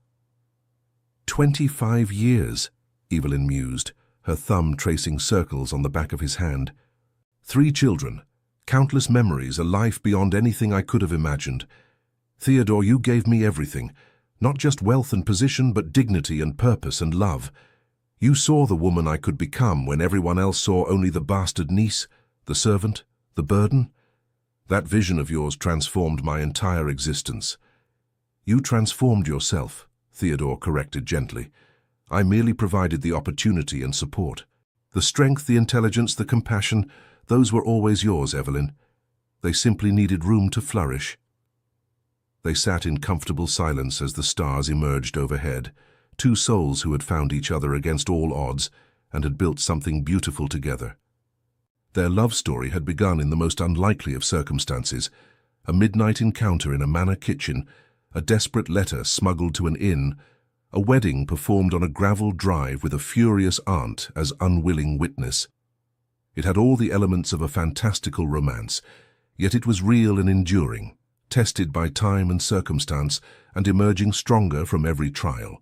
25 years, Evelyn mused, her thumb tracing circles on the back of his hand. 3 children, countless memories, a life beyond anything I could have imagined. Theodore, you gave me everything, not just wealth and position, but dignity and purpose and love. You saw the woman I could become when everyone else saw only the bastard niece, the servant, the burden. That vision of yours transformed my entire existence. "You transformed yourself," Theodore corrected gently. "I merely provided the opportunity and support. The strength, the intelligence, the compassion, those were always yours, Evelyn. They simply needed room to flourish." They sat in comfortable silence as the stars emerged overhead, 2 souls who had found each other against all odds and had built something beautiful together. Their love story had begun in the most unlikely of circumstances, a midnight encounter in a manor kitchen, a desperate letter smuggled to an inn, a wedding performed on a gravel drive with a furious aunt as unwilling witness. It had all the elements of a fantastical romance, yet it was real and enduring, tested by time and circumstance and emerging stronger from every trial.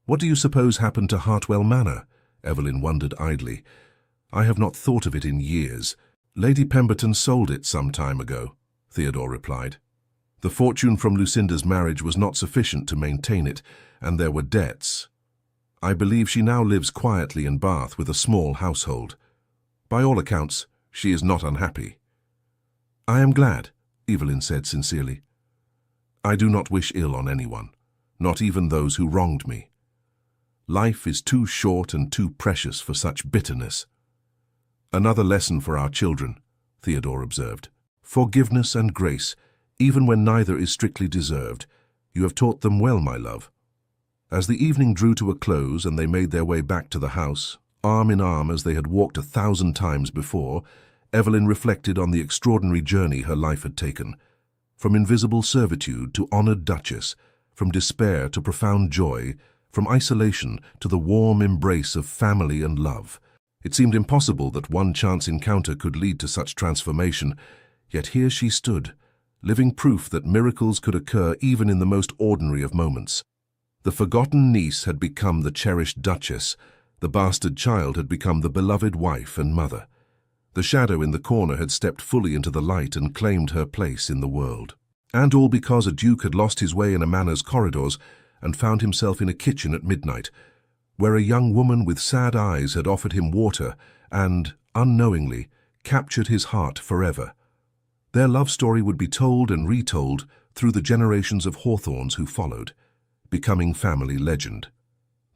"What do you suppose happened to Hartwell Manor?" Evelyn wondered idly. "I have not thought of it in years. Lady Pemberton sold it some time ago," Theodore replied. "The fortune from Lucinda's marriage was not sufficient to maintain it, and there were debts. I believe she now lives quietly in Bath with a small household. By all accounts, she is not unhappy." "I am glad," Evelyn said sincerely. "I do not wish ill on anyone, not even those who wronged me. Life is too short and too precious for such bitterness." "Another lesson for our children," Theodore observed. "Forgiveness and grace, even when neither is strictly deserved. You have taught them well, my love." As the evening drew to a close and they made their way back to the house, arm in arm as they had walked 1,000 times before, Evelyn reflected on the extraordinary journey her life had taken. From invisible servitude to honored duchess, from despair to profound joy, from isolation to the warm embrace of family and love. It seemed impossible that one chance encounter could lead to such transformation, yet here she stood, living proof that miracles could occur even in the most ordinary of moments. The forgotten niece had become the cherished duchess, the bastard child had become the beloved wife and mother. The shadow in the corner had stepped fully into the light and claimed her place in the world. And all because a duke had lost his way in a manor's corridors and found himself in a kitchen at midnight, where a young woman with sad eyes had offered him water and, unknowingly, captured his heart forever. Their love story would be told and retold through the generations of Hawthorns who followed, becoming family legend.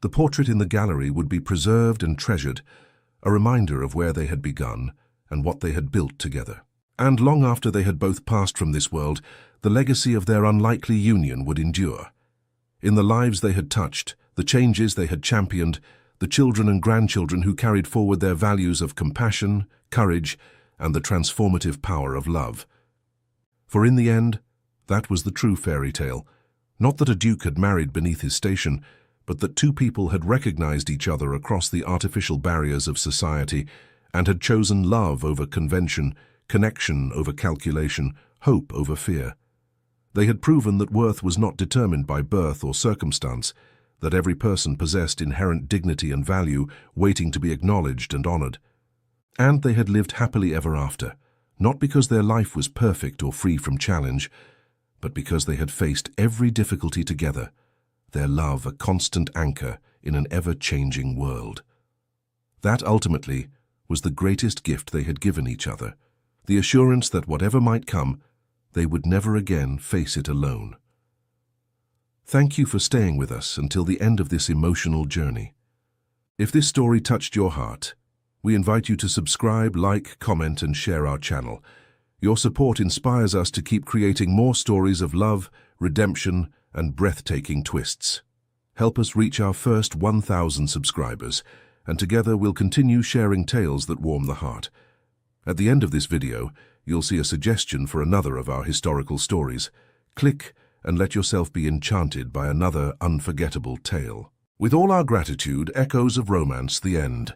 The portrait in the gallery would be preserved and treasured, a reminder of where they had begun and what they had built together. And long after they had both passed from this world, the legacy of their unlikely union would endure. In the lives they had touched, the changes they had championed, the children and grandchildren who carried forward their values of compassion, courage, and the transformative power of love. For in the end, that was the true fairy tale. Not that a duke had married beneath his station, but that two people had recognized each other across the artificial barriers of society and had chosen love over convention, connection over calculation, hope over fear. They had proven that worth was not determined by birth or circumstance, that every person possessed inherent dignity and value waiting to be acknowledged and honored. And they had lived happily ever after, not because their life was perfect or free from challenge, but because they had faced every difficulty together, their love a constant anchor in an ever-changing world. That ultimately was the greatest gift they had given each other, the assurance that whatever might come, they would never again face it alone. Thank you for staying with us until the end of this emotional journey. If this story touched your heart, we invite you to subscribe, like, comment, and share our channel. Your support inspires us to keep creating more stories of love, redemption, and breathtaking twists. Help us reach our first 1,000 subscribers, and together we'll continue sharing tales that warm the heart. At the end of this video, you'll see a suggestion for another of our historical stories. Click and let yourself be enchanted by another unforgettable tale. With all our gratitude, Echoes of Romance, the end.